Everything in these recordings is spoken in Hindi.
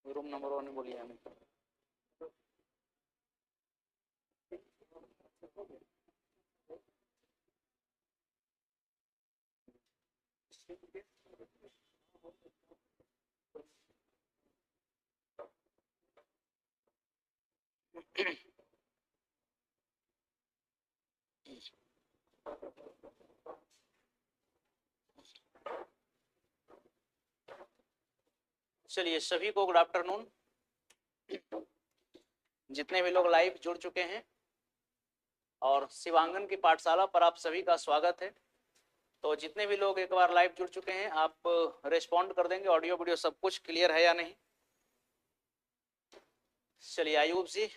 रूम नंबर 1 बोलिए हमें। चलिए सभी को गुड आफ्टरनून। जितने भी लोग लाइव जुड़ चुके हैं और शिवांगन की पाठशाला पर आप सभी का स्वागत है। तो जितने भी लोग एक बार लाइव जुड़ चुके हैं आप रिस्पॉन्ड कर देंगे, ऑडियो वीडियो सब कुछ क्लियर है या नहीं। चलिए आयुब जी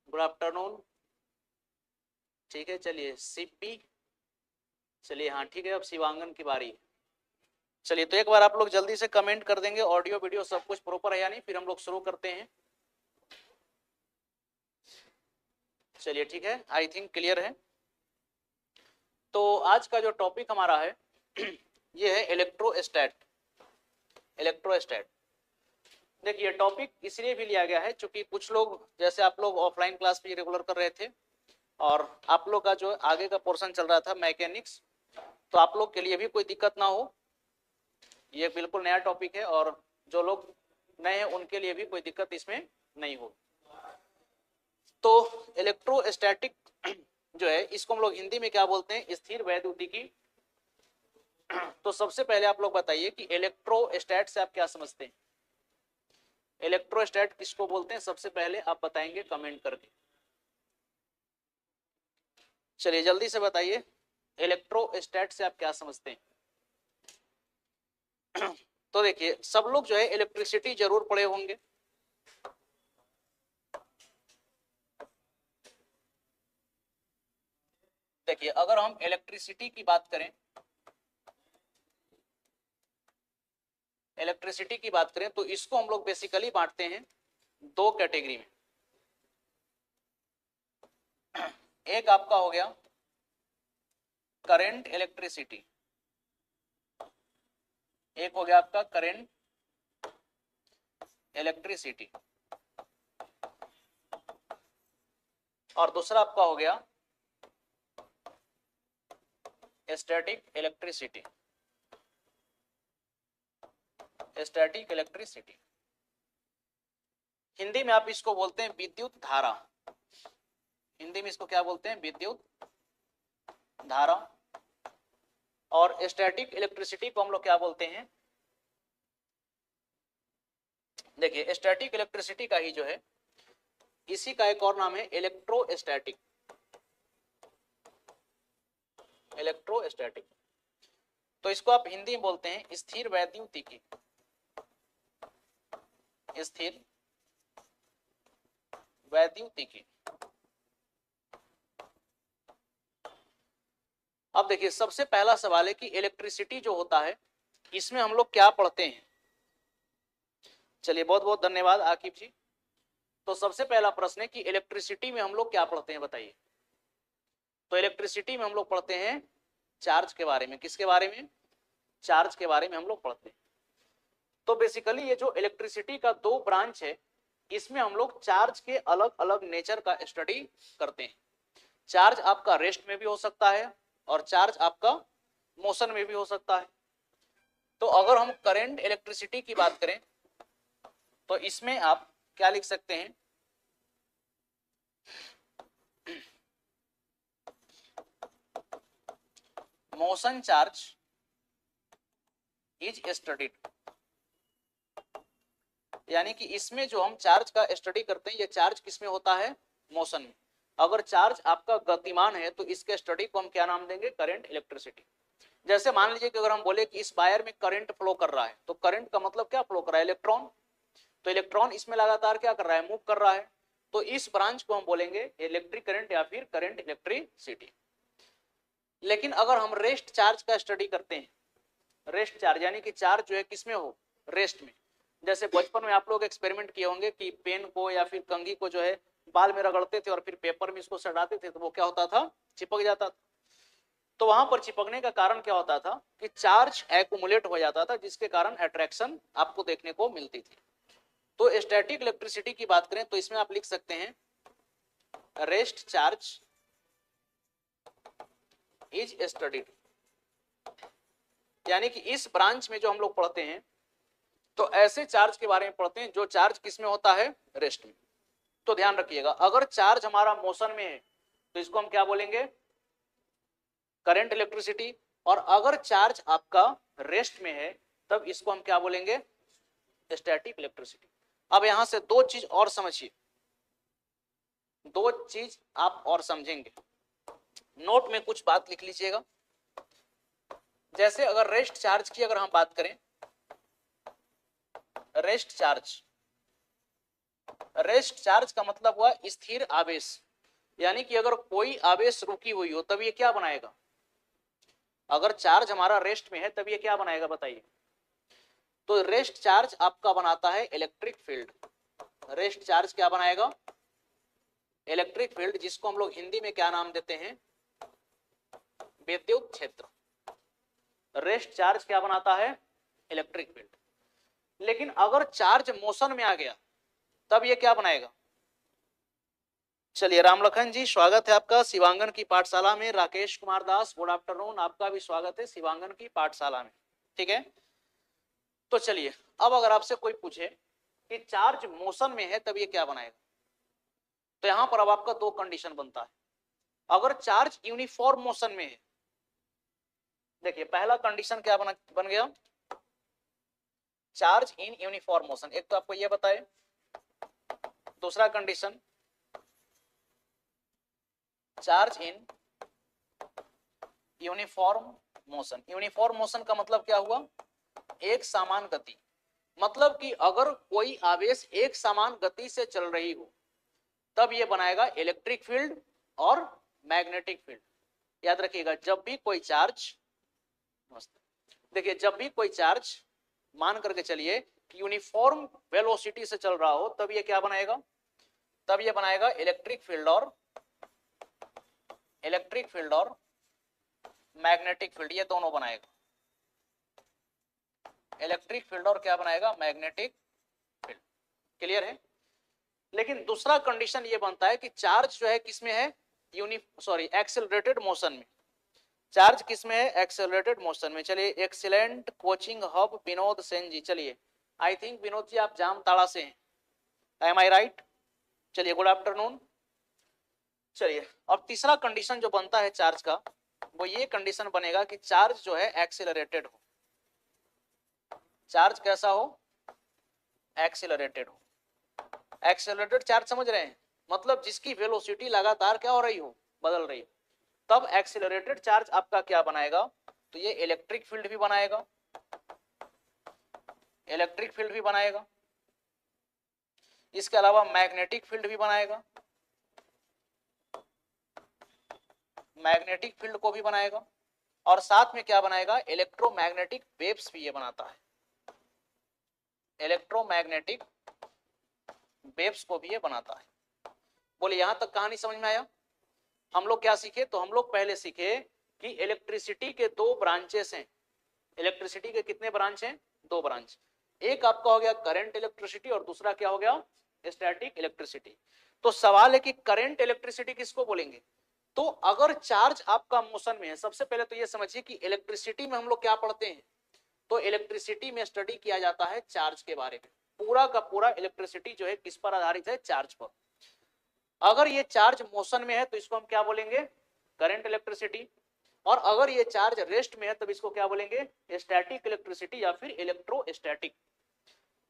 गुड आफ्टरनून। ठीक है, चलिए सीपी, चलिए हाँ ठीक है, अब शिवांगन की बारी है। चलिए तो एक बार आप लोग जल्दी से कमेंट कर देंगे ऑडियो वीडियो सब कुछ प्रॉपर है या नहीं, फिर हम लोग शुरू करते हैं। चलिए ठीक है, आई थिंक क्लियर है। तो आज का जो टॉपिक हमारा है ये है इलेक्ट्रोस्टैट। इलेक्ट्रोस्टैट देखिए टॉपिक इसलिए भी लिया गया है क्योंकि कुछ लोग, जैसे आप लोग ऑफलाइन क्लास भी रेगुलर कर रहे थे और आप लोग का जो आगे का पोर्शन चल रहा था मैकेनिक्स, तो आप लोग के लिए भी कोई दिक्कत ना हो, ये बिल्कुल नया टॉपिक है और जो लोग नए हैं उनके लिए भी कोई दिक्कत इसमें नहीं हो। तो इलेक्ट्रोस्टैटिक जो है इसको हम लोग हिंदी में क्या बोलते हैं, स्थिर वैद्युतिकी। तो सबसे पहले आप लोग बताइए कि इलेक्ट्रोस्टैट से आप क्या समझते हैं, इलेक्ट्रोस्टैट किसको बोलते हैं, सबसे पहले आप बताएंगे कमेंट करके। चलिए जल्दी से बताइए इलेक्ट्रोस्टैट से आप क्या समझते हैं। तो देखिए सब लोग जो है इलेक्ट्रिसिटी जरूर पढ़े होंगे। देखिए अगर हम इलेक्ट्रिसिटी की बात करें, इलेक्ट्रिसिटी की बात करें तो इसको हम लोग बेसिकली बांटते हैं दो कैटेगरी में। एक आपका हो गया करंट इलेक्ट्रिसिटी, एक हो गया आपका करंट इलेक्ट्रिसिटी, और दूसरा आपका हो गया static electricity. Static electricity Hindi में आप इसको बोलते हैं विद्युत धारा। हिंदी में इसको क्या बोलते हैं, विद्युत धारा। और स्टैटिक इलेक्ट्रिसिटी को हम लोग क्या बोलते हैं, देखिए स्टैटिक इलेक्ट्रिसिटी का ही जो है इसी का एक और नाम है इलेक्ट्रोस्टैटिक। इलेक्ट्रोस्टैटिक तो इसको आप हिंदी में बोलते हैं स्थिर वैद्युतिकी। स्थिर वैद्युतिकी। अब देखिए सबसे पहला सवाल है कि इलेक्ट्रिसिटी जो होता है इसमें हम लोग क्या पढ़ते हैं। चलिए बहुत बहुत धन्यवाद आकिब जी। तो सबसे पहला प्रश्न है कि इलेक्ट्रिसिटी में हम लोग क्या पढ़ते हैं बताइए। तो इलेक्ट्रिसिटी में हम लोग पढ़ते हैं चार्ज के बारे में। किसके बारे में, चार्ज के बारे में हम लोग पढ़ते हैं। तो बेसिकली ये जो इलेक्ट्रिसिटी का दो ब्रांच है इसमें हम लोग चार्ज के अलग अलग नेचर का स्टडी करते हैं। चार्ज आपका रेस्ट में भी हो सकता है और चार्ज आपका मोशन में भी हो सकता है। तो अगर हम करंट इलेक्ट्रिसिटी की बात करें तो इसमें आप क्या लिख सकते हैं, मोशन चार्ज इज स्टडीड। यानी कि इसमें जो हम चार्ज का स्टडी करते हैं ये चार्ज किसमें होता है, मोशन में। अगर चार्ज आपका गतिमान है तो इसके स्टडी को हम क्या नाम देंगे, करंट इलेक्ट्रिसिटी। जैसे मान लीजिए कि अगर हम बोले कि इस वायर में करंट फ्लो कर रहा है तो करंट का मतलब क्या फ्लो कर रहा है, इलेक्ट्रॉन, तो इलेक्ट्रॉन इसमें लगातार क्या कर रहा है, मूव कर रहा है, तो इस ब्रांच को हम बोलेंगे इलेक्ट्रिक करंट या फिर करंट इलेक्ट्रिसिटी। लेकिन अगर हम रेस्ट चार्ज का स्टडी करते हैं, रेस्ट चार्ज यानी कि चार्ज जो है किसमें हो, रेस्ट में, जैसे बचपन में आप लोग एक्सपेरिमेंट किए होंगे कि पेन को या फिर कंघी को जो है बाल में रगड़ते थे और फिर पेपर में इसको सटाते थे, तो वो क्या होता था, चिपक जाता था। तो वहां पर चिपकने का कारण क्या होता था कि चार्ज एक्यूमुलेट हो जाता था, जिसके कारण अट्रैक्शन आपको देखने को मिलती थी। तो स्टैटिक इलेक्ट्रिसिटी की बात करें तो इसमें आप लिख सकते हैं रेस्ट चार्ज इज स्टडीड, यानी कि इस ब्रांच में जो हम लोग पढ़ते हैं तो ऐसे चार्ज के बारे में पढ़ते हैं जो चार्ज किसमें होता है, रेस्ट में। तो ध्यान रखिएगा, अगर चार्ज हमारा मोशन में है तो इसको हम क्या बोलेंगे, करंट इलेक्ट्रिसिटी, और अगर चार्ज आपका रेस्ट में है तब इसको हम क्या बोलेंगे, स्टैटिक इलेक्ट्रिसिटी। अब यहां से दो चीज और समझिए, दो चीज आप और समझेंगे, नोट में कुछ बात लिख लीजिएगा। जैसे अगर रेस्ट चार्ज की अगर हम बात करें, रेस्ट चार्ज का मतलब हुआ स्थिर आवेश, यानी कि अगर कोई आवेश रुकी हुई हो तब ये क्या बनाएगा, अगर चार्ज हमारा रेस्ट में है तब ये क्या बनाएगा बताइए, तो रेस्ट चार्ज आपका बनाता है इलेक्ट्रिक फील्ड। रेस्ट चार्ज क्या बनाएगा, इलेक्ट्रिक फील्ड, जिसको हम लोग हिंदी में क्या नाम देते हैं, विद्युत क्षेत्र। रेस्ट चार्ज क्या बनाता है, इलेक्ट्रिक फील्ड। लेकिन अगर चार्ज मोशन में आ गया तब ये क्या बनाएगा, चलिए रामलखन जी स्वागत है आपका शिवांगन की पाठशाला में, राकेश कुमार दास गुड आफ्टरनून, आपका भी स्वागत है शिवांगन की पाठशाला में, ठीक है। तो चलिए अब अगर आपसे कोई पूछे कि चार्ज मोशन में है तब ये क्या बनाएगा, तो यहां पर अब आपका दो कंडीशन बनता है। अगर चार्ज यूनिफॉर्म मोशन में है, देखिए पहला कंडीशन क्या बन गया, चार्ज इन यूनिफॉर्म मोशन, एक तो आपको ये बताए, दूसरा condition charge in uniform motion. Uniform motion का मतलब क्या हुआ, एक समान गति, मतलब कि अगर कोई आवेश एक समान गति से चल रही हो तब ये बनाएगा इलेक्ट्रिक फील्ड और मैग्नेटिक फील्ड। याद रखिएगा, जब भी कोई चार्ज, देखिए जब भी कोई चार्ज मान करके चलिए कि यूनिफॉर्म वेलोसिटी से चल रहा हो तब ये क्या बनाएगा, तब ये बनाएगा इलेक्ट्रिक फील्ड और मैग्नेटिक फील्ड, ये दोनों बनाएगा, इलेक्ट्रिक फील्ड और क्या बनाएगा, मैग्नेटिक फील्ड। क्लियर है। लेकिन दूसरा कंडीशन ये बनता है कि चार्ज जो है किसमें है, एक्सेलरेटेड मोशन में। चार्ज किसमें है, एक्सेलरेटेड मोशन में। चलिए excellent coaching hub Vinod Sen ji, चलिए आई थिंक विनोद जी आप जामताड़ा से हैं, एम आई राइट। चलिए गुड आफ्टरनून। चलिए अब तीसरा कंडीशन जो बनता है चार्ज का, वो ये कंडीशन बनेगा कि चार्ज जो है एक्सेलरेटेड हो। चार्ज कैसा हो, एक्सेलरेटेड हो। एक्सेलरेटेड चार्ज समझ रहे हैं, मतलब जिसकी वेलोसिटी लगातार क्या हो रही हो, बदल रही हो, तब एक्सेलरेटेड चार्ज आपका क्या बनाएगा, तो ये इलेक्ट्रिक फील्ड भी बनाएगा, इलेक्ट्रिक फील्ड भी बनाएगा, इसके अलावा मैग्नेटिक फील्ड भी बनाएगा, मैग्नेटिक फील्ड को भी बनाएगा, और साथ में क्या बनाएगा, इलेक्ट्रोमैग्नेटिक वेव्स भी ये बनाता है, इलेक्ट्रोमैग्नेटिक वेव्स को भी ये बनाता है। बोले यहां तक कहानी समझ में आया। हम लोग क्या सीखे, तो हम लोग पहले सीखे कि इलेक्ट्रिसिटी के दो ब्रांचेस हैं। इलेक्ट्रिसिटी के कितने ब्रांच हैं, दो ब्रांच। एक आपका हो गया करंट इलेक्ट्रिसिटी और दूसरा क्या हो गया, स्टैटिक इलेक्ट्रिसिटी। तो सवाल है कि करंट इलेक्ट्रिसिटी किसको बोलेंगे, तो अगर चार्ज आपका मोशन में है, सबसे पहले तो ये समझिए कि इलेक्ट्रिसिटी में हम लोग क्या पढ़ते हैं, तो इलेक्ट्रिसिटी में स्टडी किया जाता है चार्ज के बारे में। पूरा का पूरा इलेक्ट्रिसिटी जो है किस पर आधारित है, चार्ज पर। अगर ये चार्ज मोशन में है तो इसको हम क्या बोलेंगे, करंट इलेक्ट्रिसिटी, और अगर ये चार्ज रेस्ट में है तब इसको क्या बोलेंगे, स्टैटिक इलेक्ट्रिसिटी या फिर इलेक्ट्रोस्टैटिक।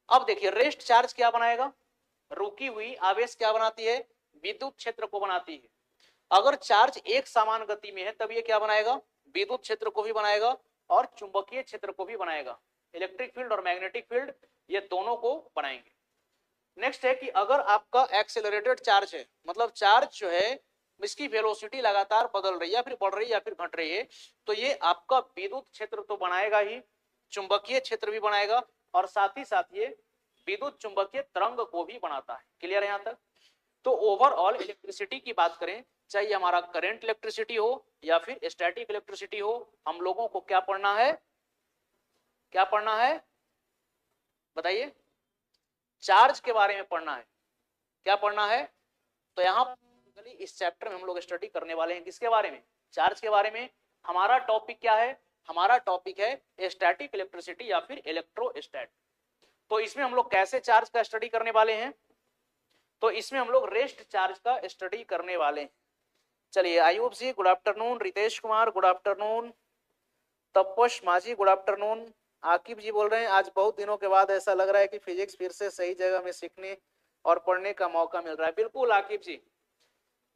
अब देखिए रेस्ट चार्ज क्या बनाएगा, रुकी हुई आवेश क्या बनाती है, विद्युत क्षेत्र को बनाती है। अगर चार्ज एक समान गति में है तब ये क्या बनाएगा, विद्युत क्षेत्र को भी बनाएगा और चुंबकीय क्षेत्र को भी बनाएगा, इलेक्ट्रिक फील्ड और मैग्नेटिक फील्ड। ये दोनों को बनाएंगे। नेक्स्ट है कि अगर आपका एक्सेलरेटेड चार्ज है, मतलब चार्ज जो है इसकी वेलोसिटी लगातार बदल रही है, या फिर बढ़ रही है या फिर घट रही है, तो ये आपका विद्युत क्षेत्र तो बनाएगा ही, चुंबकीय क्षेत्र भी बनाएगा, और साथ ही साथ ये विद्युत चुंबकीय तरंग को भी बनाता है। क्लियर है यहाँ तक? तो ओवरऑल इलेक्ट्रिसिटी की बात करें, चाहे हमारा करंट इलेक्ट्रिसिटी हो या फिर स्टैटिक इलेक्ट्रिसिटी हो, हम लोगों को क्या पढ़ना है, क्या पढ़ना है बताइए? चार्ज के बारे में पढ़ना है। क्या पढ़ना है? तो यहाँ इस चैप्टर में हम लोग स्टडी करने वाले हैं किसके बारे में? चार्ज के बारे में। हमारा टॉपिक क्या है? हमारा टॉपिक है स्टैटिक इलेक्ट्रिसिटी या फिर इलेक्ट्रोस्टैट। तो इसमें हम लोग कैसे चार्ज का स्टडी करने वाले हैं? तो इसमें हम लोग रेस्ट चार्ज का स्टडी करने वाले हैं। चलिए, Ayub ji good afternoon, Ritesh Kumar good afternoon, Tapas Majhi good afternoon, Aqib जी बोल रहे हैं आज बहुत दिनों के बाद ऐसा लग रहा है कि फिजिक्स फिर से सही जगह में सीखने और पढ़ने का मौका मिल रहा है। बिल्कुल आकिब जी,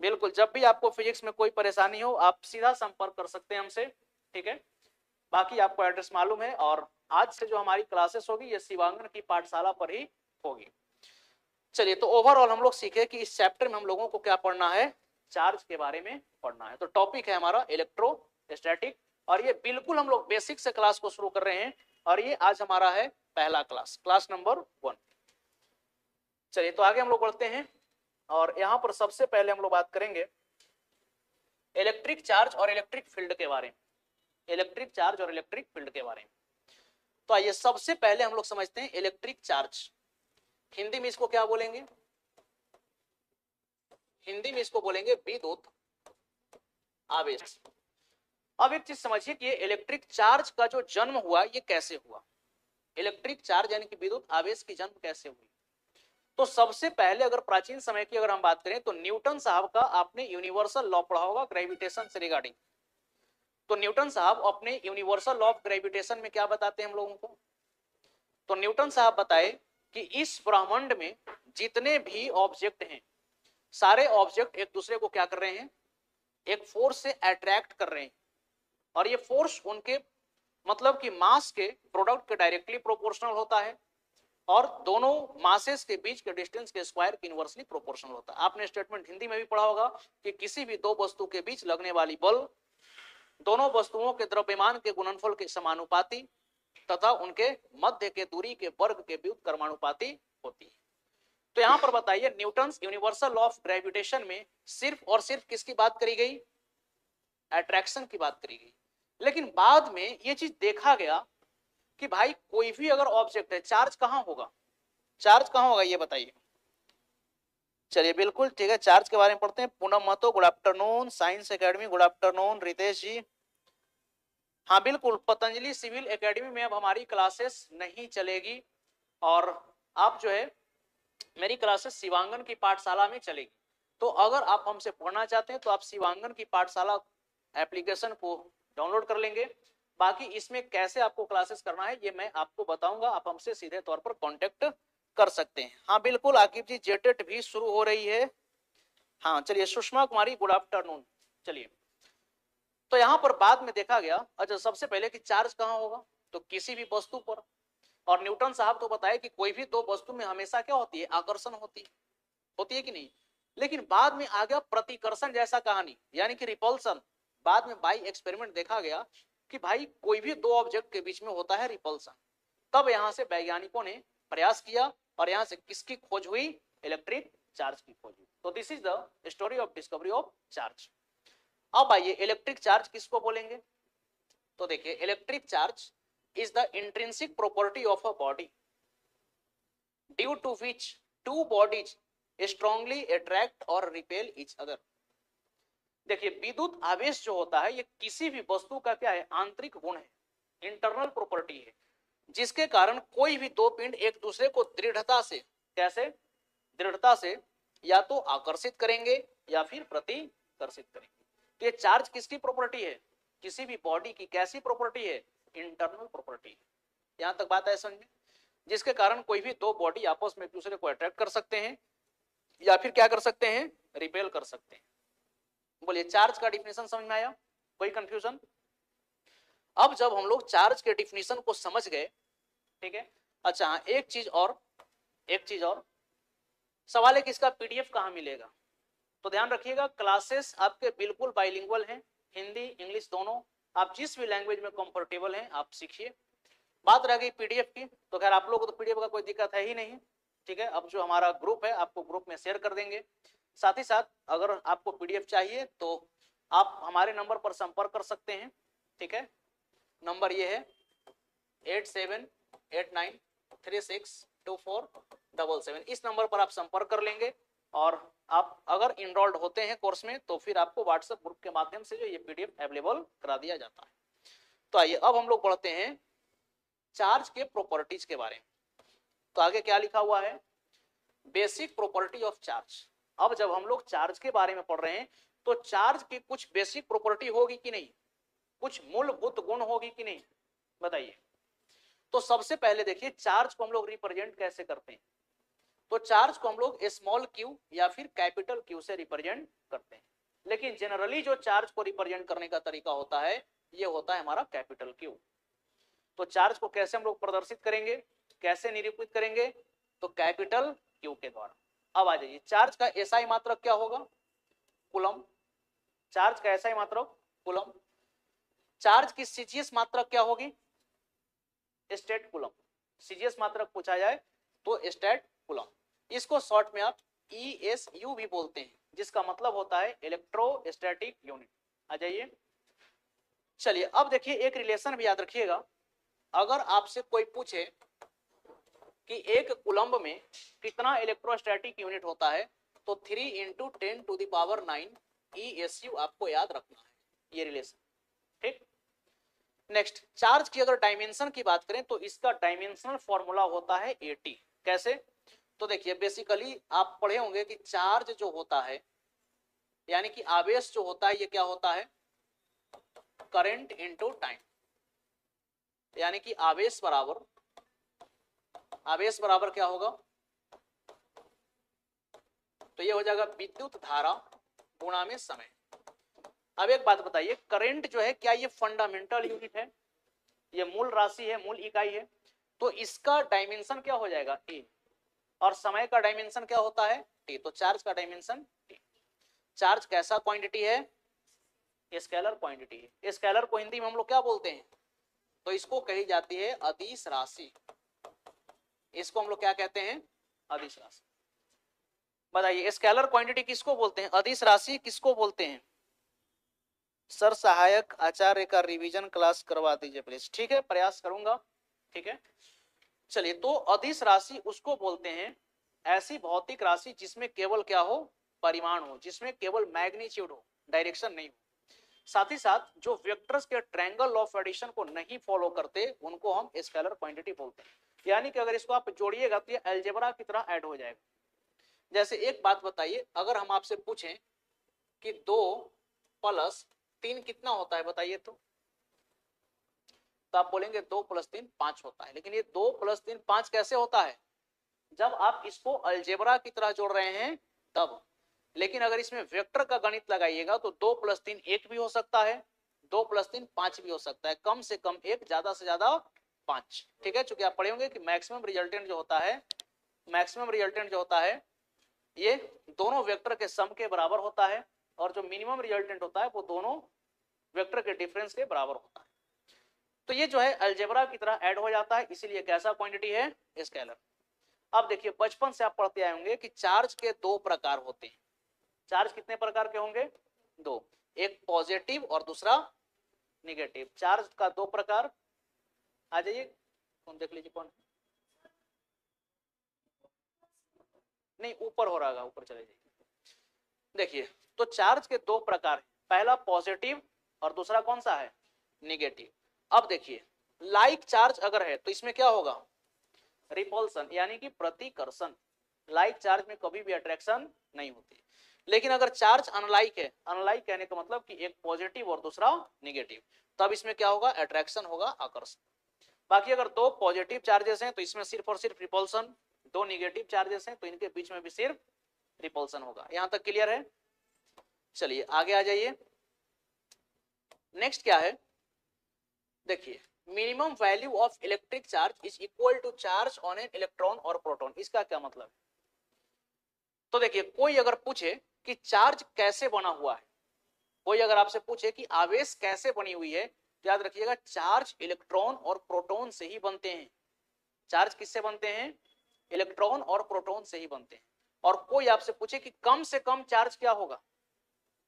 बिल्कुल, जब भी आपको फिजिक्स में कोई परेशानी हो आप सीधा संपर्क कर सकते हैं हमसे, ठीक है? बाकी आपको एड्रेस मालूम है, और आज से जो हमारी क्लासेस होगी ये शिवांगन की पाठशाला पर ही होगी। चलिए, तो ओवरऑल हम लोग सीखे कि इस चैप्टर में हम लोगों को क्या पढ़ना है, चार्ज के बारे में पढ़ना है। तो टॉपिक है हमारा इलेक्ट्रोस्टैटिक, और ये बिल्कुल हम लोग बेसिक से क्लास को शुरू कर रहे हैं, और ये आज हमारा है पहला क्लास, क्लास नंबर 1। चलिए, तो आगे हम लोग बढ़ते हैं, और यहां पर सबसे पहले हम लोग बात करेंगे इलेक्ट्रिक चार्ज और इलेक्ट्रिक फील्ड के बारे में। इलेक्ट्रिक चार्ज और इलेक्ट्रिक फील्ड के बारे में तो आइए सबसे पहले हम लोग समझते हैं इलेक्ट्रिक चार्ज। हिंदी में इसको क्या बोलेंगे? हिंदी में इसको बोलेंगे विद्युत आवेश। अब एक चीज समझिए कि ये इलेक्ट्रिक चार्ज का जो जन्म हुआ ये कैसे हुआ? इलेक्ट्रिक चार्ज यानी कि विद्युत आवेश की जन्म कैसे हुई? तो सबसे पहले अगर प्राचीन समय की अगर हम बात करें तो न्यूटन साहब का आपने यूनिवर्सल लॉ पढ़ा होगा ग्रेविटेशन से रिगार्डिंग। तो न्यूटन साहब अपने यूनिवर्सल लॉ ऑफ ग्रेविटेशन में क्या बताते हैं हम लोगों को? तो न्यूटन साहब बताए कि इस ब्रह्मांड में जितने भी ऑब्जेक्ट हैं, सारे ऑब्जेक्ट एक दूसरे को क्या कर रहे हैं, एक फोर्स से अट्रैक्ट कर रहे हैं, और ये फोर्स उनके मतलब कि मास के प्रोडक्ट के डायरेक्टली प्रोपोर्शनल होता है, और दोनों मासेस के बीच के डिस्टेंस के स्क्वायर के इनवर्सली प्रोपोर्शनल होता है। आपने स्टेटमेंट हिंदी में भी पढ़ा होगा कि किसी भी दो वस्तु के बीच लगने वाली बल दोनों वस्तुओं के द्रव्यमान के गुणनफल के समानुपाती तथा उनके मध्य के दूरी के वर्ग के व्युत्क्रमानुपाती होती है। तो यहां पर बताइए Newton universal law of gravitation में सिर्फ और सिर्फ किसकी बात करी गई? अट्रैक्शन की बात करी गई। लेकिन बाद में यह चीज देखा गया कि भाई कोई भी अगर ऑब्जेक्ट है, चार्ज कहां होगा? चार्ज कहां होगा ये बताइए। चलिए बिल्कुल ठीक है, चार्ज के बारे में पढ़ते हैं। Poonam Mahato good afternoon, science academy good afternoon, Ritesh ji हाँ बिल्कुल, पतंजलि सिविल एकेडमी में अब हमारी क्लासेस नहीं चलेगी, और आप जो है मेरी क्लासेस शिवांगन की पाठशाला में चलेगी। तो अगर आप हमसे पढ़ना चाहते हैं तो आप शिवांगन की पाठशाला एप्लीकेशन को डाउनलोड कर लेंगे। बाकी इसमें कैसे आपको क्लासेस करना है ये मैं आपको बताऊंगा, आप हमसे सीधे तौर पर कांटेक्ट कर सकते हैं। हाँ बिल्कुल आकिब जी, जेटेट भी शुरू हो रही है। हाँ चलिए, सुषमा कुमारी गुड आफ्टरनून। चलिए, तो यहां पर बाद में देखा गया, अच्छा सबसे पहले कि चार्ज कहां होगा? तो किसी भी वस्तु पर, और न्यूटन साहब तो बताए कि कोई भी दो वस्तु में हमेशा क्या होती है? आकर्षण होती है कि नहीं? लेकिन बाद में आ गया प्रतिकर्षण जैसा कहानी, यानी कि रिपल्सन। बाद में बाई एक्सपेरिमेंट देखा गया कि भाई कोई भी दो ऑब्जेक्ट के बीच में होता है रिपल्सन। तब यहां से वैज्ञानिकों ने प्रयास किया, और यहां से किसकी खोज हुई? इलेक्ट्रिक चार्ज की खोज हुई। तो this is the story of discovery of charge. अब आइए इलेक्ट्रिक चार्ज किसको बोलेंगे? तो देखिए, electric charge is the intrinsic property of a body due to which two bodies strongly attract or repel each other। देखिए, विद्युत आवेश जो होता है ये किसी भी वस्तु का क्या है? आंतरिक गुण है, इंटरनल प्रॉपर्टी है, जिसके कारण कोई भी दो पिंड एक दूसरे को दृढ़ता से, कैसे? दृढ़ता से या तो आकर्षित करेंगे या फिर प्रतिकर्षित करेंगे। तो ये चार्ज किसकी प्रॉपर्टी है? किसी भी बॉडी की कैसी प्रॉपर्टी है? Internal property. यहां तक बात है समझ में? जिसके कारण कोई भी दो बॉडी आपस में एक दूसरे को अट्रैक्ट कर सकते हैं या फिर क्या कर सकते हैं? रिपेल कर सकते हैं। बोलिए, चार्ज का डिफिनेशन समझ में आया? कोई कंफ्यूजन? अब जब हम लोग चार्ज के डिफिनेशन को समझ गए, ठीक है, अच्छा हाँ, एक चीज और सवाल है कि इसका पीडीएफ कहाँ मिलेगा। तो ध्यान रखिएगा, क्लासेस आपके बिल्कुल बाइलिंगुअल हैं, हिंदी इंग्लिश दोनों, आप जिस भी लैंग्वेज में कंफर्टेबल हैं आप सीखिए। बात रह गई पीडीएफ की, तो खैर आप लोगों को तो पीडीएफ का कोई दिक्कत है ही नहीं, ठीक है। अब जो हमारा ग्रुप है आपको ग्रुप में शेयर कर देंगे। साथ ही साथ अगर आपको पीडीएफ चाहिए तो आप हमारे नंबर पर संपर्क कर सकते हैं, ठीक है। नंबर ये है 8789362477। इस नंबर पर आप संपर्क कर लेंगे और आप अगर इनरोल्ड होते हैं कोर्स में तो फिर आपको व्हाट्सएप ग्रुप के माध्यम से जो ये पीडीएफ अवेलेबल करा दिया जाता है। तो आइए अब हम लोग बढ़ते हैं चार्ज के प्रॉपर्टीज के बारे में। तो आगे क्या लिखा हुआ है, बेसिक प्रॉपर्टी ऑफ चार्ज। अब जब हम लोग चार्ज के बारे में पढ़ रहे हैं तो चार्ज की कुछ बेसिक प्रॉपर्टी होगी कि नहीं, कुछ मूलभूत गुण होगी कि नहीं, बताइए। तो सबसे पहले देखिए चार्ज को हम लोग रिप्रेजेंट कैसे करते हैं। तो चार्ज को हम लोग स्मॉल क्यू या फिर कैपिटल क्यू से रिप्रेजेंट करते हैं, लेकिन जनरली जो चार्ज को रिप्रेजेंट करने का तरीका होता है ये होता है हमारा कैपिटल क्यू। तो चार्ज को कैसे हम लोग प्रदर्शित करेंगे, कैसे निरूपित करेंगे, तो कैपिटल क्यू के द्वारा। अब आ जाइए, चार्ज का एसआई मात्रक क्या होगा, कूलम। चार्ज का एसआई मात्रक कूलम। चार्ज की सीजीएस मात्रक क्या होगी, स्टेट कूलम। सीजीएस मात्रक पूछा जाए तो स्टेट कूलम। इसको शॉर्ट में आप ईएसयू भी बोलते हैं, जिसका मतलब होता है इलेक्ट्रोस्टैटिक यूनिट। आ जाइए, चलिए अब देखिए एक रिलेशन भी याद रखिएगा। अगर आपसे कोई पूछे कि एक कूलम्ब में कितना इलेक्ट्रोस्टैटिक यूनिट होता है तो 3 × 10⁹ ESU आपको याद रखना है, ये रिलेशन, ठीक। नेक्स्ट, चार्ज की अगर डायमेंशन की बात करें तो इसका डायमेंशनल फॉर्मूला होता है 80। कैसे, तो देखिए बेसिकली आप पढ़े होंगे कि चार्ज जो होता है यानी कि आवेश जो होता है ये क्या होता है, करंट इनटू टाइम। यानी कि आवेश बराबर क्या होगा, तो ये हो जाएगा विद्युत धारा गुणा में समय। अब एक बात बताइए, करंट जो है क्या ये फंडामेंटल यूनिट है, ये मूल राशि है, मूल इकाई है, तो इसका डायमेंशन क्या हो जाएगा ए, और समय का डायमेंशन क्या होता है टी। तो चार्ज का डायमेंशन टी। चार्ज कैसा क्वांटिटी है, स्केलर क्वांटिटी है। स्केलर को हिंदी में हम लोग क्या बोलते हैं, तो इसको कही जाती है अदिश राशि। इसको हम लोग क्या कहते हैं, अदिश राशि। बताइए स्केलर क्वांटिटी किसको बोलते हैं, अदिश राशि किसको बोलते हैं। सर सहायक आचार्य का रिवीजन क्लास करवा दीजिए प्लीज, ठीक है, प्रयास करूंगा, ठीक है। चलिए, तो अदिश राशि उसको बोलते हैं ऐसी भौतिक राशि जिसमें केवल क्या हो, परिमाण हो, जिसमें केवल मैग्नीट्यूड हो, डायरेक्शन नहीं हो। साथ ही साथ जो वेक्टर्स के ट्रायंगल ऑफ एडिशन को नहीं फॉलो करते उनको हम स्केलर क्वांटिटी बोलते हैं। यानी कि अगर इसको आप जोड़िएगा तो ये अलजेब्रा की तरह ऐड हो जाएगा। जैसे एक बात बताइए, अगर हम आपसे पूछें कि 2 + 3 कितना होता है बताइए, तो आप बोलेंगे 2 + 3 5 होता है। लेकिन ये 2 + 3 5 कैसे होता है, जब आप इसको अलजेब्रा की तरह जोड़ रहे हैं तब। लेकिन अगर इसमें वेक्टर का गणित लगाइएगा तो 2 + 3 1 भी हो सकता है, 2 + 3 5 भी हो सकता है, कम से कम 1, ज्यादा से ज्यादा 5, ठीक है। चूंकि आप पढ़े होंगे कि मैक्सिमम रिजल्टेंट जो होता है ये दोनों वेक्टर के सम के बराबर होता है, और जो मिनिमम रिजल्टेंट होता है वो दोनों वेक्टर के डिफरेंस के बराबर होता है। तो ये जो है अलजेब्रा की तरह ऐड हो जाता है, इसीलिए कैसा क्वांटिटी है, स्केलर। अब देखिए बचपन से आप पढ़ते आए होंगे कि चार्ज के 2 प्रकार होते हैं। चार्ज कितने प्रकार के होंगे, 2, एक पॉजिटिव और दूसरा निगेटिव। चार्ज का 2 प्रकार, आ जाइए, कौन देख लीजिए, कौन नहीं, ऊपर हो रहा है, ऊपर चले जाइए। देखिए, तो चार्ज के 2 प्रकार है, पहला पॉजिटिव और दूसरा कौन सा है, निगेटिव। अब देखिए लाइक चार्ज अगर है तो इसमें क्या होगा, रिपल्सन यानी कि प्रतिकर्षण। लाइक चार्ज में कभी भी अट्रैक्शन नहीं होती। लेकिन अगर चार्ज अनलाइक है, अनलाइक कहने का मतलब कि एक पॉजिटिव और दूसरा निगेटिव, तब इसमें क्या होगा, अट्रैक्शन होगा, आकर्षण। बाकी अगर 2 पॉजिटिव चार्जेस हैं तो इसमें सिर्फ और सिर्फ रिपल्सन, 2 निगेटिव चार्जेस हैं तो इनके बीच में भी सिर्फ रिपल्सन होगा। यहां तक क्लियर है। चलिए आगे आ जाइए। नेक्स्ट क्या है, देखिए minimum value of electric charge is equal to charge on an electron और प्रोटॉन। इसका क्या मतलब है? तो देखिए, कोई अगर पूछे कि चार्ज कैसे बना हुआ है, कोई अगर आपसे पूछे कि आवेश कैसे बनी हुई है, तो याद रखिएगा चार्ज इलेक्ट्रॉन और प्रोटॉन से ही बनते हैं। चार्ज किससे बनते हैं? इलेक्ट्रॉन और प्रोटॉन से ही बनते हैं। और कोई आपसे पूछे कि कम से कम चार्ज क्या होगा,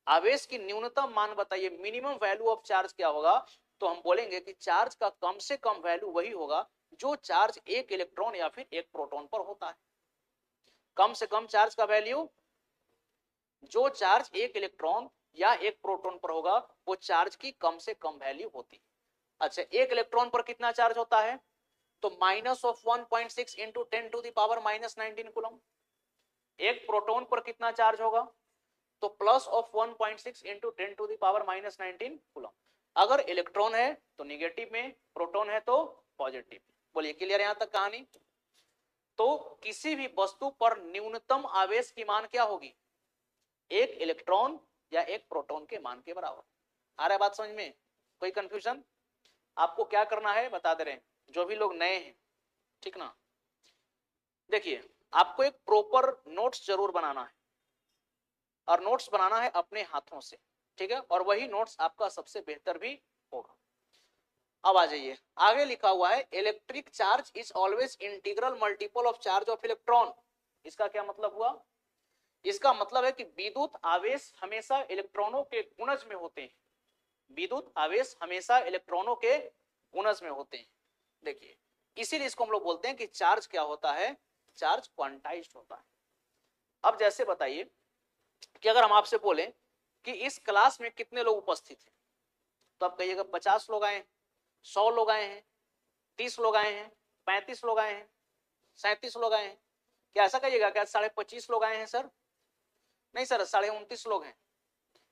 आवेश की न्यूनतम मान बताइए, मिनिमम वैल्यू ऑफ चार्ज क्या होगा, तो हम बोलेंगे कि चार्ज का कम से कम वैल्यू वही होगा जो चार्ज एक इलेक्ट्रॉन या फिर एक प्रोटॉन पर होता है। कम से कम चार्ज का वैल्यू जो चार्ज एक इलेक्ट्रॉन या एक प्रोटॉन पर होगा वो चार्ज की कम से कम वैल्यू होती है। अच्छा, एक इलेक्ट्रॉन पर कितना चार्ज होता है? तो minus of 1.6 into 10 to the power minus 19 coulomb. एक प्रोटॉन पर कितना चार्ज होगा? तो plus of 1.6 into 10 to the power minus 19 coulomb. अगर इलेक्ट्रॉन है तो निगेटिव में, प्रोटॉन है तो पॉजिटिव। बोलिए क्लियर यहां तक कहानी? तो किसी भी वस्तु पर न्यूनतम आवेश की मान क्या होगी? एक इलेक्ट्रॉन या एक प्रोटॉन के मान के बराबर। आ रहा है बात समझ में? कोई कंफ्यूजन? आपको क्या करना है बता दे रहे हैं, जो भी लोग नए हैं, ठीक ना। देखिए, आपको एक प्रॉपर नोट्स जरूर बनाना है, और नोट्स बनाना है अपने हाथों से, ठीक है, और वही नोट्स आपका सबसे बेहतर भी होगा। अब आ जाइए, आगे लिखा हुआ है electric charge is always integral multiple of charge of electron. इसका क्या मतलब हुआ? इसका मतलब है कि विद्युत आवेश हमेशा इलेक्ट्रॉनों के गुणज में होते हैं। विद्युत आवेश हमेशा इलेक्ट्रॉनों के गुणज में होते हैं। देखिए, इसीलिए इसको हम लोग बोलते हैं कि चार्ज क्या होता है? चार्ज क्वांटाइज्ड होता है। अब जैसे बताइए कि अगर हम आपसे बोलें कि इस क्लास में कितने लोग उपस्थित हैं, तो आप कहिएगा 50 लोग आए हैं, 100 लोग आए हैं, 30 लोग आए हैं, 35 लोग आए हैं, 37 लोग आए हैं। क्या ऐसा कहिएगा क्या 25.5 लोग आए हैं सर? नहीं सर, 29.5 लोग हैं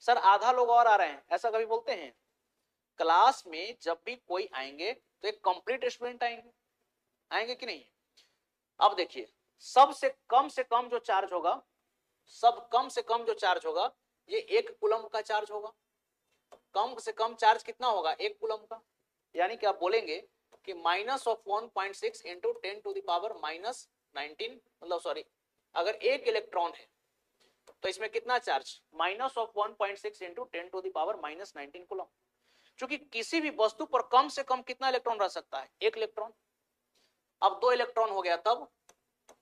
सर, आधा लोग और आ रहे हैं, ऐसा कभी बोलते हैं? क्लास में जब भी कोई आएंगे तो एक कंप्लीट स्टूडेंट आएंगे, आएंगे कि नहीं? अब देखिए, सबसे कम से कम जो चार्ज होगा, सब कम से कम जो चार्ज होगा ये 1 कूलम का चार्ज होगा। कम से कम चार्ज कितना होगा? 1 कूलम का। यानी कि आप बोलेंगे कि minus of 1.6 into 10 to the power minus 19, मतलब सॉरी, अगर एक इलेक्ट्रॉन है तो इसमें कितना charge? Minus of 1.6 into 10 to the power minus 19 coulomb. क्योंकि किसी भी वस्तु पर कम से कम कितना इलेक्ट्रॉन रह सकता है? 1 इलेक्ट्रॉन। अब 2 इलेक्ट्रॉन हो गया तब,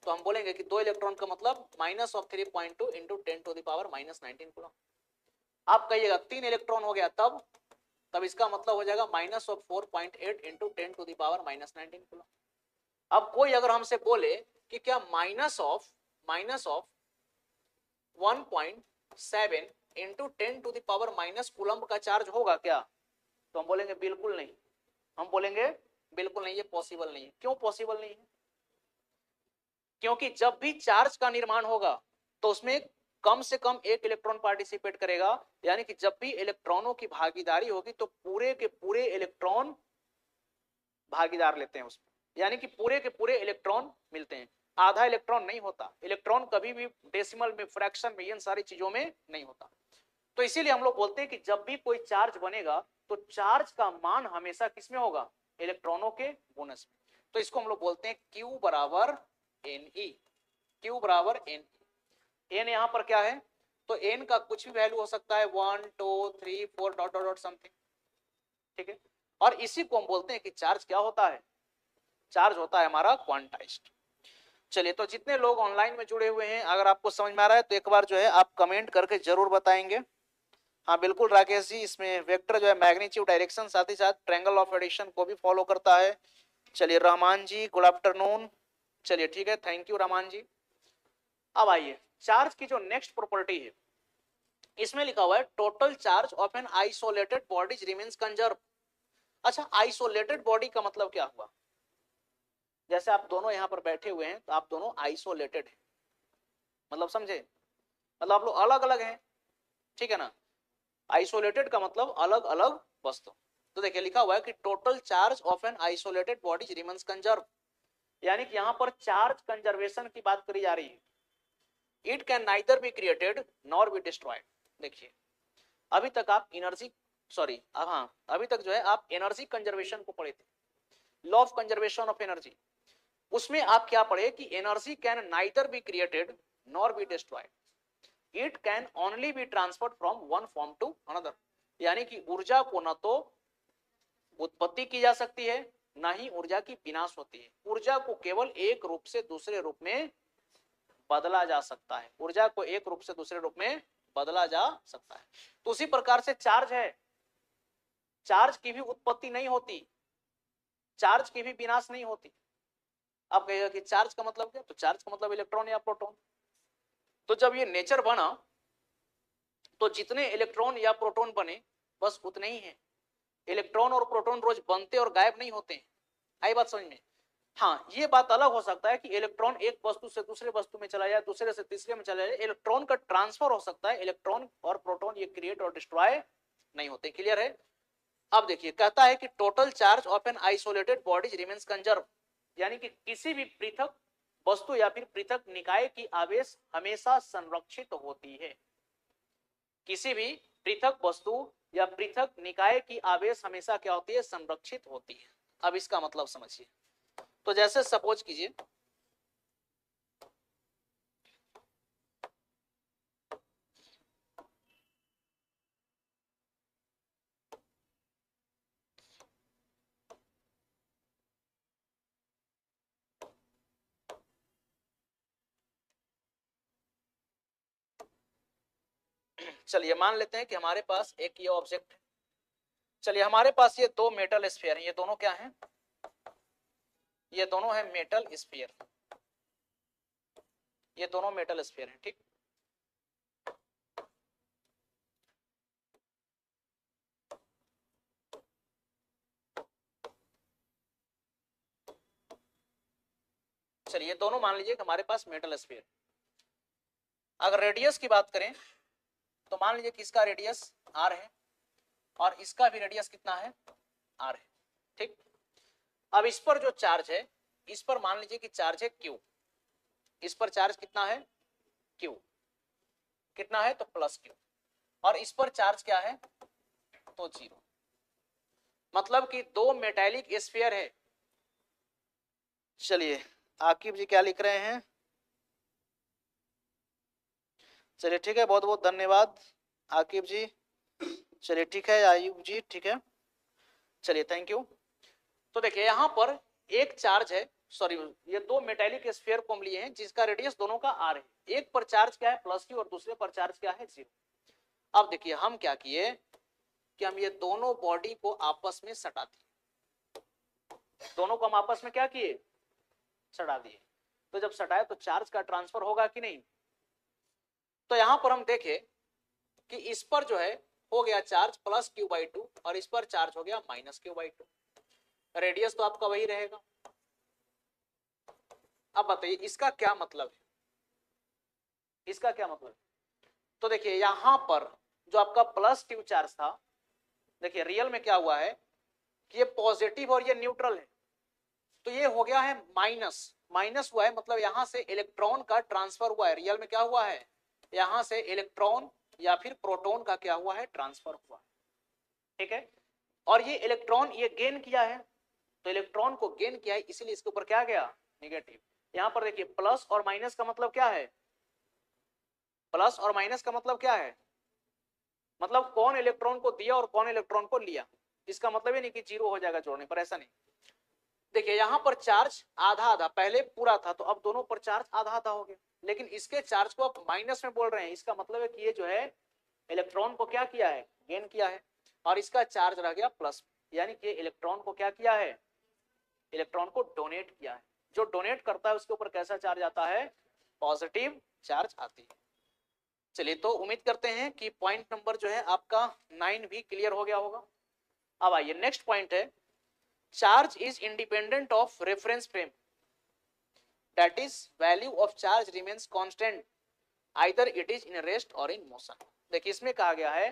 तो हम बोलेंगे कि 2 इलेक्ट्रॉन का मतलब minus of 3.2 into 10 to the power minus 19 coulomb. आप कहिएगा 3 इलेक्ट्रॉन हो गया तब इसका मतलब हो जाएगा minus of 4.8 into 10 to the power minus 19 coulomb. अब कोई अगर हमसे बोले कि क्या minus of 1.7 into 10 to the power minus coulomb का चार्ज होगा क्या? तो हम बोलेंगे बिल्कुल नहीं। हम बोलेंगे बिल्कुल नहीं, ये पॉसिबल नहीं है। क्यों पॉसिबल नहीं है? क्योंकि जब भी चार्ज का निर्माण होगा तो उसमें कम से कम 1 इलेक्ट्रॉन पार्टिसिपेट करेगा। यानी कि जब भी इलेक्ट्रॉनों की भागीदारी होगी तो पूरे के पूरे इलेक्ट्रॉन भागीदार लेते हैं उसमें, यानी कि पूरे के पूरे इलेक्ट्रॉन मिलते हैं। आधा इलेक्ट्रॉन नहीं होता। इलेक्ट्रॉन कभी भी डेसिमल में, फ्रैक्शन में, इन सारी चीजों में नहीं होता। तो इसीलिए हम लोग बोलते हैं कि जब भी कोई चार्ज बनेगा तो चार्ज का मान हमेशा किसमें होगा? इलेक्ट्रॉनों के गुणज में। तो इसको हम लोग बोलते हैं Q बराबर Ne। Q बराबर N। एन यहां पर क्या है? तो एन का कुछ भी वैल्यू हो सकता है, 1 2 3 4 डॉट डॉट डॉट समथिंग, ठीक है। और इसी को हम बोलते हैं कि चार्ज क्या होता है? चार्ज होता है हमारा क्वांटाइज्ड। चलिए, तो जितने लोग ऑनलाइन में जुड़े हुए हैं, अगर आपको समझ में आ रहा है तो एक बार जो है आप कमेंट करके जरूर बताएंगे। हाँ बिल्कुल राकेश जी, इसमें वेक्टर जो है मैग्नीट्यूड, डायरेक्शन, साथ ही साथ ट्रायंगल ऑफ एडिशन को भी फॉलो करता है। चलिए रहमान जी, गुड आफ्टरनून। चलिए ठीक है, थैंक यू रहमान जी। अब आइए, चार्ज की जो नेक्स्ट प्रॉपर्टी है, इसमें लिखा हुआ है total charge of an isolated body remains conserve. अच्छा, आइसोलेटेड बॉडी का मतलब क्या हुआ? जैसे आप दोनों यहां पर बैठे हुए हैं तो आप दोनों आइसोलेटेड हैं, मतलब समझे? मतलब आप लोग अलग अलग हैं, ठीक है ना। आइसोलेटेड का मतलब अलग अलग वस्तु। तो देखिए लिखा हुआ है कि total charge of an isolated body remains conserve, यानी कि यहां पर चार्ज कंजर्वेशन की बात करी जा रही है। It can neither be created nor be destroyed. देखिए, अभी तक आप एनर्जी, सॉरी हाँ, अभी तक जो है आप एनर्जी कंजर्वेशन को पढ़े थे। Law of conservation of energy, उसमें आप क्या पढ़े कि energy can neither be created nor be destroyed, it can only be transferred from one form to another, यानी कि ऊर्जा को न तो उत्पत्ति की जा सकती है ना ही ऊर्जा की विनाश होती है, ऊर्जा को केवल एक रूप से दूसरे रूप में बदला जा सकता है, ऊर्जा को एक रूप से दूसरे रूप में बदला जा सकता है। तो उसी प्रकार से चार्ज है, चार्ज की भी उत्पत्ति नहीं होती, चार्ज की भी विनाश नहीं होती। आप कहिएगा कि चार्ज का मतलब क्या, तो चार्ज का मतलब इलेक्ट्रॉन या प्रोटॉन। तो जब ये नेचर बना तो जितने इलेक्ट्रॉन या प्रोटॉन बने बस उतने ही हैं, इलेक्ट्रॉन और प्रोटॉन रोज बनते और गायब नहीं होते हैं। आई बात समझ में? हाँ, ये बात अलग हो सकता है कि इलेक्ट्रॉन एक वस्तु से दूसरे वस्तु में चला जाए, दूसरे से तीसरे में चला जाए, इलेक्ट्रॉन का ट्रांसफर हो सकता है, इलेक्ट्रॉन और प्रोटॉन ये क्रिएट और डिस्ट्रॉय नहीं होते। क्लियर है? अब देखिए, कहता है कि total charge of an isolated body remains conserve, यानी कि किसी भी पृथक वस्तु या फिर पृथक निकाय की आवेश हमेशा संरक्षित होती है, किसी भी पृथक वस्तु या पृथक निकाय की आवेश हमेशा क्या होती है, संरक्षित होती है। अब इसका मतलब समझिए, तो जैसे सपोज कीजिए चलिए मान लेते हैं कि हमारे पास एक ये ऑब्जेक्ट है, चलिए हमारे पास ये दो मेटल स्फीयर हैं, ये दोनों क्या हैं, ये दोनों है मेटल स्फीयर, ये दोनों मेटल स्फीयर हैं, ठीक। चलिए दोनों मान लीजिए कि हमारे पास मेटल स्फीयर। अगर रेडियस की बात करें तो मान लीजिए कि इसका रेडियस r है और इसका भी रेडियस कितना है, r है, ठीक। अब इस पर जो चार्ज है, इस पर मान लीजिए कि चार्ज है q, इस पर चार्ज कितना है q, कितना है तो प्लस q, और इस पर चार्ज क्या है तो 0। मतलब कि दो मेटालिक स्फीयर है। चलिए आकिब जी क्या लिख रहे हैं, चलिए ठीक है, बहुत बहुत धन्यवाद आकिब जी। चलिए ठीक है आयुब जी, ठीक है, चलिए थैंक यू। तो देखिए यहाँ पर एक चार्ज है, सॉरी ये दो मेटालिक स्फीयर को हम लिए हैं जिसका रेडियस दोनों का r है, एक पर चार्ज क्या है प्लस q और दूसरे पर चार्ज क्या है 0। अब देखिए हम क्या किए कि हम ये दोनों बॉडी को आपस में सटा दिए, दोनों को हम आपस में क्या किए, सटा दिए। तो जब सटाए तो चार्ज का ट्रांसफर होगा कि नहीं। तो यहां पर हम देखें कि इस पर जो है हो गया चार्ज प्लस q/2 और इस पर चार्ज हो गया माइनस q/2, रेडियस तो आपका वही रहेगा। अब बताइए इसका क्या मतलब है, इसका क्या मतलब है। तो देखिए यहां पर जो आपका प्लस q चार्ज था, देखिए रियल में क्या हुआ है कि ये पॉजिटिव और ये न्यूट्रल है, तो ये हो गया है माइनस, माइनस हुआ है, मतलब यहां से इलेक्ट्रॉन का ट्रांसफर हुआ है। रियल में क्या हुआ है, यहां से इलेक्ट्रॉन या फिर प्रोटॉन का क्या हुआ है, ट्रांसफर हुआ है, ठीक है। और ये इलेक्ट्रॉन ये गेन किया है, तो इलेक्ट्रॉन को गेन किया है, इसीलिए इसके ऊपर क्या गया, नेगेटिव। यहां पर देखिए प्लस और माइनस का मतलब क्या है, प्लस और माइनस का मतलब क्या है, मतलब कौन इलेक्ट्रॉन को दिया और कौन इलेक्ट्रॉन को लिया। इसका मतलब ये नहीं कि 0 हो जाएगा जोड़ने पर, ऐसा नहीं। देखिए यहां पर चार्ज आधा आधा, पहले पूरा था तो अब दोनों पर चार्ज आधा आधा हो गया, लेकिन इसके चार्ज को आप माइनस में बोल रहे हैं, इसका मतलब है कि ये जो है इलेक्ट्रॉन को क्या किया है, गेन किया है, और इसका चार्ज रह गया प्लस, यानी कि इलेक्ट्रॉन को क्या किया है, इलेक्ट्रॉन को डोनेट किया है। जो डोनेट करता है उसके ऊपर कैसा चार्ज आता है, पॉजिटिव चार्ज आती है। चलिए तो उम्मीद करते हैं कि पॉइंट नंबर जो है आपका 9 भी क्लियर हो गया होगा। अब आइए नेक्स्ट पॉइंट है, charge is independent of reference frame, that is value of charge remains constant either it is in rest और इन मोशन। देखिए इसमें कहा गया है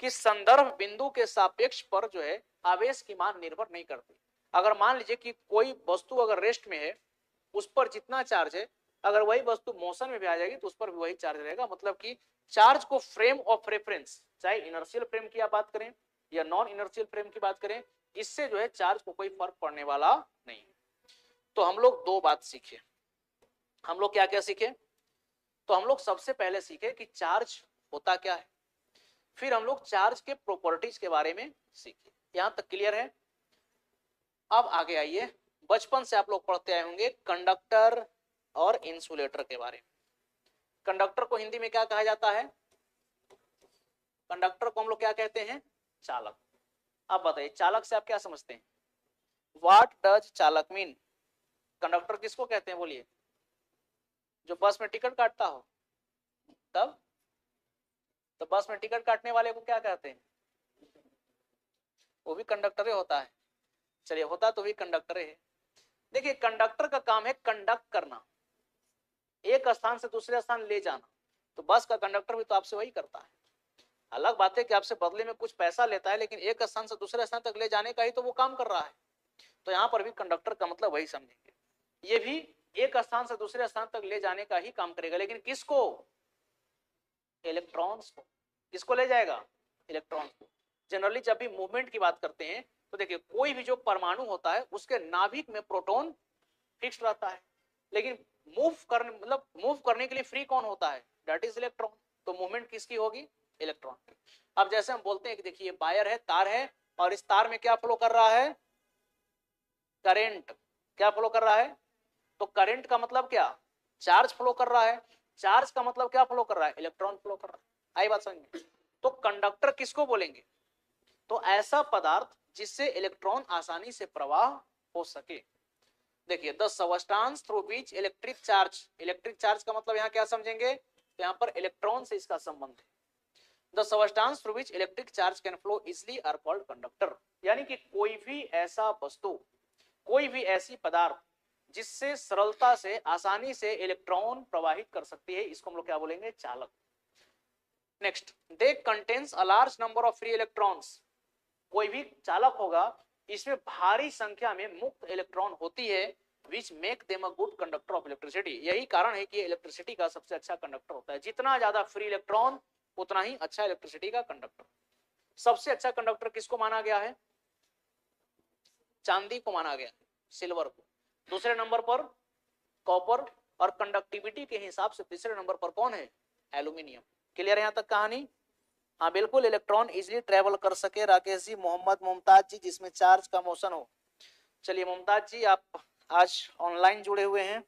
कि संदर्भ बिंदु के सापेक्ष पर जो है आवेश की मान निर्भर नहीं करती। अगर मान लीजिए कि कोई वस्तु अगर रेस्ट में है, उस पर जितना चार्ज है, अगर वही वस्तु मोशन में भी आ जाएगी तो उस पर भी वही चार्ज रहेगा। मतलब कि चार्ज को फ्रेम ऑफ रेफरेंस, चाहे इनर्शियल फ्रेम की आप बात करें या नॉन इनर्शियल फ्रेम की बात करें, इससे जो है चार्ज को कोई फर्क पड़ने वाला नहीं। तो हम लोग दो बात सीखे। हम लोग क्या क्या सीखे? तो हम लोग सबसे पहले सीखे कि चार्ज होता क्या है, फिर हम लोग चार्ज के प्रॉपर्टीज के बारे में सीखे। यहां तक क्लियर है? अब आगे आइए, बचपन से आप लोग पढ़ते आए होंगे कंडक्टर और इंसुलेटर के बारे में। कंडक्टर को हिंदी में क्या कहा जाता है? कंडक्टर को हम लोग क्या कहते हैं? चालक। अब बताइए चालक से आप क्या समझते हैं? व्हाट डज चालक मीन? कंडक्टर किसको कहते हैं बोलिए? जो बस में टिकट काटता हो। तब तो बस में टिकट काटने वाले को क्या कहते हैं? वो भी कंडक्टर ही होता है। चलिए, होता तो भी कंडक्टर है। देखिए, कंडक्टर का काम है कंडक्ट करना, एक स्थान से दूसरे स्थान ले जाना। तो बस का कंडक्टर भी तो आपसे वही करता है। अलग बात है कि आपसे बदले में कुछ पैसा लेता है, लेकिन एक स्थान से दूसरे स्थान तक ले जाने का ही तो वो काम कर रहा है। तो यहाँ पर भी कंडक्टर का मतलब वही समझेंगे, ये भी एक स्थान से दूसरे स्थान तक ले जाने का ही काम करेगा। लेकिन किसको? इलेक्ट्रॉन्स को। किसको ले जाएगा? इलेक्ट्रॉन्स को। जनरली जब भी मूवमेंट की बात करते हैं तो देखिए, कोई भी जो परमाणु होता है उसके नाभिक में प्रोटॉन फिक्स रहता है, लेकिन मूव करने के लिए फ्री कौन होता है? That is electron. तो मूवमेंट किसकी होगी? इलेक्ट्रॉन की। अब जैसे हम बोलते हैं कि देखिए वायर है, तार है, और इस तार में क्या फ्लो कर रहा है? करंट। क्या फ्लो कर रहा है? तो करंट का मतलब क्या? चार्ज फ्लो कर रहा है। चार्ज का मतलब क्या फ्लो कर रहा है? इलेक्ट्रॉन फ्लो कर रहा है। आई बात समझ में? तो कंडक्टर किसको बोलेंगे? तो ऐसा पदार्थ जिससे इलेक्ट्रॉन आसानी से प्रवाह हो सके। देखिए, the substance through which electric charge, electric charge का मतलब यहाँ क्या समझेंगे? तो यहाँ पर इलेक्ट्रॉन से इसका संबंध है। The substance through which electric charge can flow easily are called conductor. यानी कि कोई भी ऐसा वस्तु, कोई भी ऐसी पदार्थ जिससे सरलता से, आसानी से इलेक्ट्रॉन प्रवाहित कर सकती है, इसको हम लोग क्या बोलेंगे? चालक। Next, they contains a large number of free electrons. कोई भी चालक होगा, इसमें भारी संख्या में मुक्त इलेक्ट्रॉन होती है, which make them a good conductor of electricity. यही कारण है कि इलेक्ट्रिसिटी का सबसे अच्छा कंडक्टर होता है। जितना ज्यादा फ्री इलेक्ट्रॉन उतना ही अच्छा इलेक्ट्रिसिटी का कंडक्टर। सबसे अच्छा कंडक्टर किसको माना गया है? चांदी को माना गया, सिल्वर को। दूसरे नंबर पर कॉपर, और कंडक्टिविटी के हिसाब से तीसरे नंबर पर कौन है? एल्यूमिनियम। क्लियर है यहाँ तक कहानी? हाँ बिल्कुल, इलेक्ट्रॉन इजीली ट्रेवल कर सके। राकेश जी, मोहम्मद, मुमताज जी, जिसमें चार्ज का मोशन हो। चलिए मुमताज जी, आप आज ऑनलाइन जुड़े हुए हैं।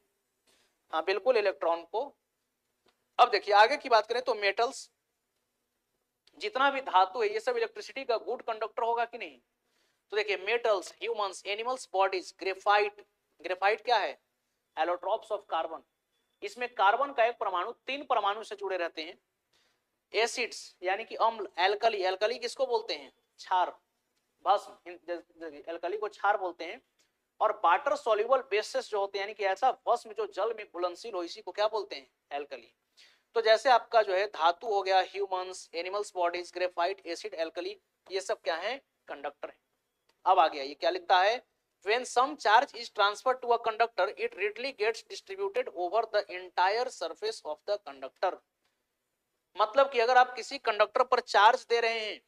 हाँ बिल्कुल, इलेक्ट्रॉन को। अब देखिए आगे की बात करें तो मेटल्स, जितना भी धातु है, ये सब इलेक्ट्रिसिटी का गुड कंडक्टर होगा कि नहीं? तो देखिए, metals, humans, animals bodies, graphite. Graphite क्या है? Allotropes of carbon. इसमें कार्बन का एक परमाणु 3 परमाणु से जुड़े रहते हैं। एसिड्स यानी कि अम्ल, एल्कली, एल्कली किसको बोलते हैं? क्षार, भस्म, एल्कली को क्षार बोलते हैं। और वाटर सॉल्युबल बेसेस जो होते हैं, यानी कि ऐसा भस्म जो जल में घुलनशील हो, इसी को क्या बोलते हैं? एल्कली। तो जैसे आपका जो है धातु हो गया, humans, animals bodies, graphite, acid, alkali, ये सब क्या है? कंडक्टर है। अब आ गया, ये क्या लिखता है? When some charge is transferred to a conductor, it readily gets distributed over the entire surface of the conductor. मतलब कि अगर आप किसी कंडक्टर पर चार्ज दे रहे हैं,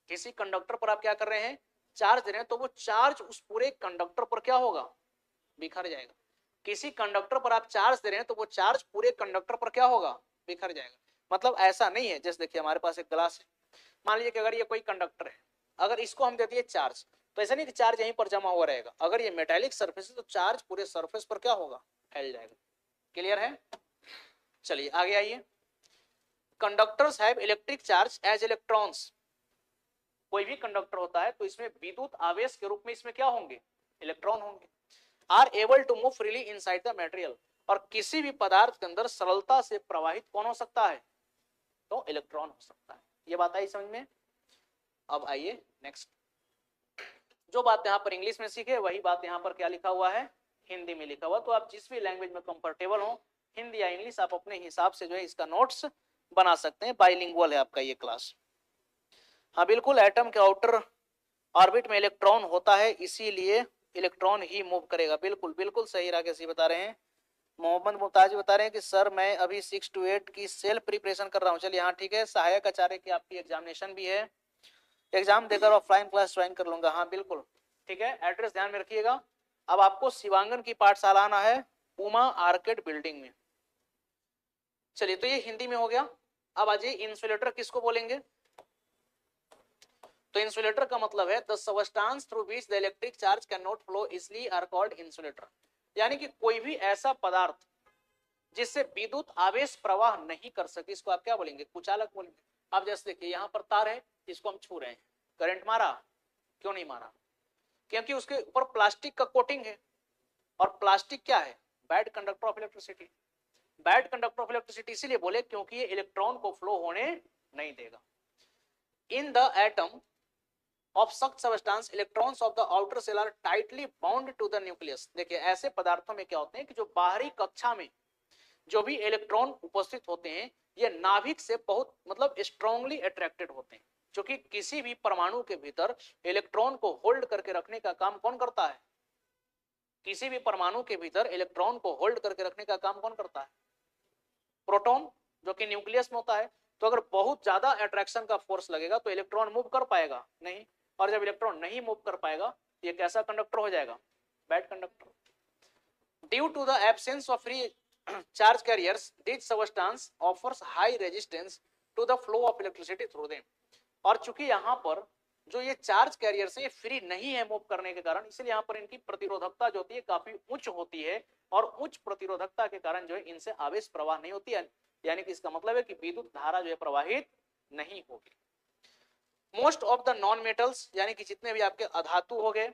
किसी कंडक्टर पर आप क्या कर रहे हैं? चार्ज दे रहे हैं, तो वो चार्ज उस पूरे कंडक्टर पर क्या होगा? बिखर जाएगा। किसी कंडक्टर पर आप चार्ज दे रहे हैं तो वो चार्ज पूरे कंडक्टर पर क्या होगा? बिखर जाएगा। मतलब ऐसा नहीं है, जैसे देखिए हमारे पास एक ग्लास है, मान लीजिए कि अगर ये कोई कंडक्टर है, अगर इसको हम दे दिए चार्ज, तो ऐसा नहीं कि चार्ज यहीं पर जमा हुआ रहेगा। अगर ये मेटालिक सरफेस है तो चार्ज पूरे सरफेस पर क्या होगा? फैल जाएगा। क्लियर है? चलिए आगे आइए। Conductors have electric charge as electrons. कोई भी कंडक्टर होता है तो इसमें विद्युत आवेश के रूप में इसमें क्या होंगे? इलेक्ट्रॉन होंगे। Are able to move freely inside the material. और किसी भी पदार्थ के अंदर सरलता से प्रवाहित कौन हो सकता है? तो इलेक्ट्रॉन हो सकता है। ये बात आई समझ में? अब आइए नेक्स्ट। जो बात यहाँ पर इंग्लिश में सीखे वही बात यहाँ पर क्या लिखा हुआ है? हिंदी में लिखा हुआ। तो आप जिस भी लैंग्वेज में कंफर्टेबल हो, हिंदी या इंग्लिश, आप अपने हिसाब से जो है इसका नोट्स बना सकते हैं। बाइलिंगुअल है आपका ये क्लास। हाँ बिल्कुल, एटम के आउटर ऑर्बिट में इलेक्ट्रॉन होता है, इसीलिए इलेक्ट्रॉन ही मूव करेगा। बिल्कुल बिल्कुल सही राकेश जी बता रहे हैं। मोहम्मद मुमताज बता रहे हैं कि सर मैं अभी 6 to 8 की सेल्फ प्रिपरेशन कर रहा हूँ। चलिए हाँ ठीक है, सहायक आचार्य की आपकी एग्जामिनेशन भी है, एग्जाम देकर ऑफलाइन क्लास ज्वाइन कर लूंगा। हाँ बिल्कुल, ठीक है, एड्रेस ध्यान में रखिएगा। अब आपको शिवांगन की पाठशाला आना है, उमा आर्केड बिल्डिंग में। चलिए, तो ये हिंदी में हो गया। अब आइए, इंसुलेटर किसको बोलेंगे? तो इंसुलेटर का मतलब है the substance through which the electric charge can not flow easily are called insulator. यानी कि कोई भी ऐसा पदार्थ जिससे विद्युत आवेश प्रवाह नहीं कर सके, इसको आप क्या बोलेंगे? कुचालक बोलेंगे। अब जैसे देखिए, यहाँ पर तार है, इसको हम छू रहे हैं, करंट मारा? क्यों नहीं मारा? क्योंकि उसके ऊपर प्लास्टिक का कोटिंग है, और प्लास्टिक क्या है? Bad conductor of electricity. Bad conductor of electricity इसीलिए बोले क्योंकि ये इलेक्ट्रॉन को फ्लो होने नहीं देगा। In the atom of such substance electrons of the outer shell are tightly bound to the nucleus। देखिए, ऐसे पदार्थों में क्या होते हैं कि जो बाहरी कक्षा में जो भी इलेक्ट्रॉन उपस्थित होते हैं, ये नाभिक से बहुत मतलब स्ट्रांगली अट्रैक्टेड होते हैं, क्योंकि किसी भी परमाणु के भीतर इलेक्ट्रॉन को होल्ड करके रखने का काम कौन करता है? किसी भी परमाणु के भीतर इलेक्ट्रॉन को होल्ड करके रखने का काम कौन करता है? प्रोटॉन, जो कि न्यूक्लियस में होता है। तो अगर बहुत ज्यादा अट्रैक्शन का फोर्स लगेगा तो इलेक्ट्रॉन मूव कर पाएगा? नहीं। और जब इलेक्ट्रॉन नहीं मूव कर पाएगा, ये कैसा कंडक्टर हो जाएगा? Bad conductor. Due to the absence of free charge carriers, this substance offers high resistance to the flow of electricity through them. और चूंकि यहाँ पर जो ये चार्ज कैरियर्स है, फ्री नहीं है मूव करने के कारण, इसलिए यहाँ पर इनकी प्रतिरोधकता जो होती है काफी उच्च होती है, और उच्च प्रतिरोधकता के कारण जो है इनसे आवेश प्रवाह नहीं होती है। यानी कि इसका मतलब है कि विद्युत धारा जो है प्रवाहित नहीं होगी। Most of the non metals, यानी कि जितने भी आपके अधातु हो गए,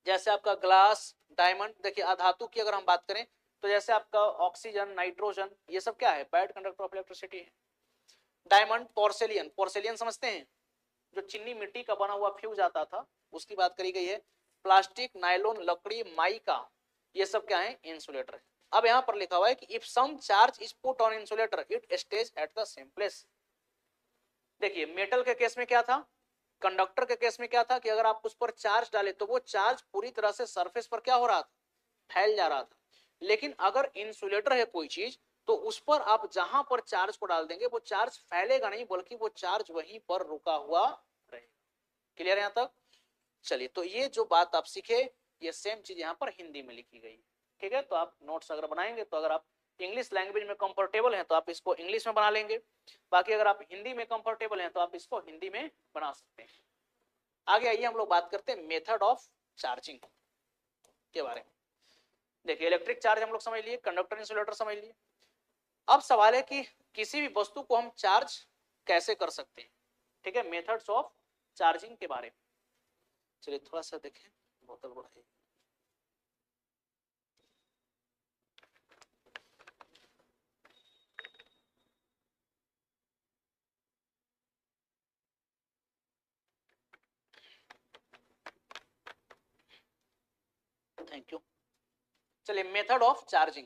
जैसे आपका ग्लास, डायमंड। देखिए, अधातु की अगर हम बात करें तो जैसे आपका ऑक्सीजन, नाइट्रोजन, ये सब क्या है? बैड कंडक्टर ऑफ इलेक्ट्रिसिटी है। डायमंड, पोर्सेलियन, पोर्सेलियन समझते हैं, जो चीनी मिट्टी का बना हुआ फ्यूज आता था, उसकी बात करी गई है। प्लास्टिक, नायलॉन, लकड़ी, माइका, ये सब क्या है? इंसुलेटर है। अब यहाँ पर लिखा हुआ है कि if some charge is put on insulator it stays at the same place. देखिए, मेटल के केस में क्या था, कंडक्टर के केस में क्या था कि अगर आप उस पर चार्ज डाले तो वो चार्ज पूरी तरह से सरफेस पर क्या हो रहा था? फैल जा रहा था। लेकिन अगर इंसुलेटर है कोई चीज, तो उस पर आप जहां पर चार्ज को डाल देंगे वो चार्ज फैलेगा नहीं, बल्कि वो चार्ज वहीं पर रुका हुआ रहेगा। क्लियर है यहाँ तक? चलिए, तो ये जो बात आप सीखे, ये सेम चीज यहाँ पर हिंदी में लिखी गई। ठीक है, तो आप नोट्स अगर बनाएंगे, तो अगर आप इंग्लिश लैंग्वेज में कंफर्टेबल हैं तो आप इसको इंग्लिश में बना लेंगे, बाकी अगर आप हिंदी में कंफर्टेबल हैं तो आप इसको हिंदी में बना सकते हैं। आगे आइए, हम लोग बात करते हैं मेथड ऑफ चार्जिंग के बारे में। देखिए, इलेक्ट्रिक चार्ज हम लोग समझ लिए, कंडक्टर, इंसुलेटर समझ लिए। अब सवाल है कि किसी भी वस्तु को हम चार्ज कैसे कर सकते हैं। ठीक है, मेथड्स ऑफ चार्जिंग के बारे में। चलिए थोड़ा सा देखें, बोतल बढ़ाइए। Thank you. चलिए, मेथड ऑफ चार्जिंग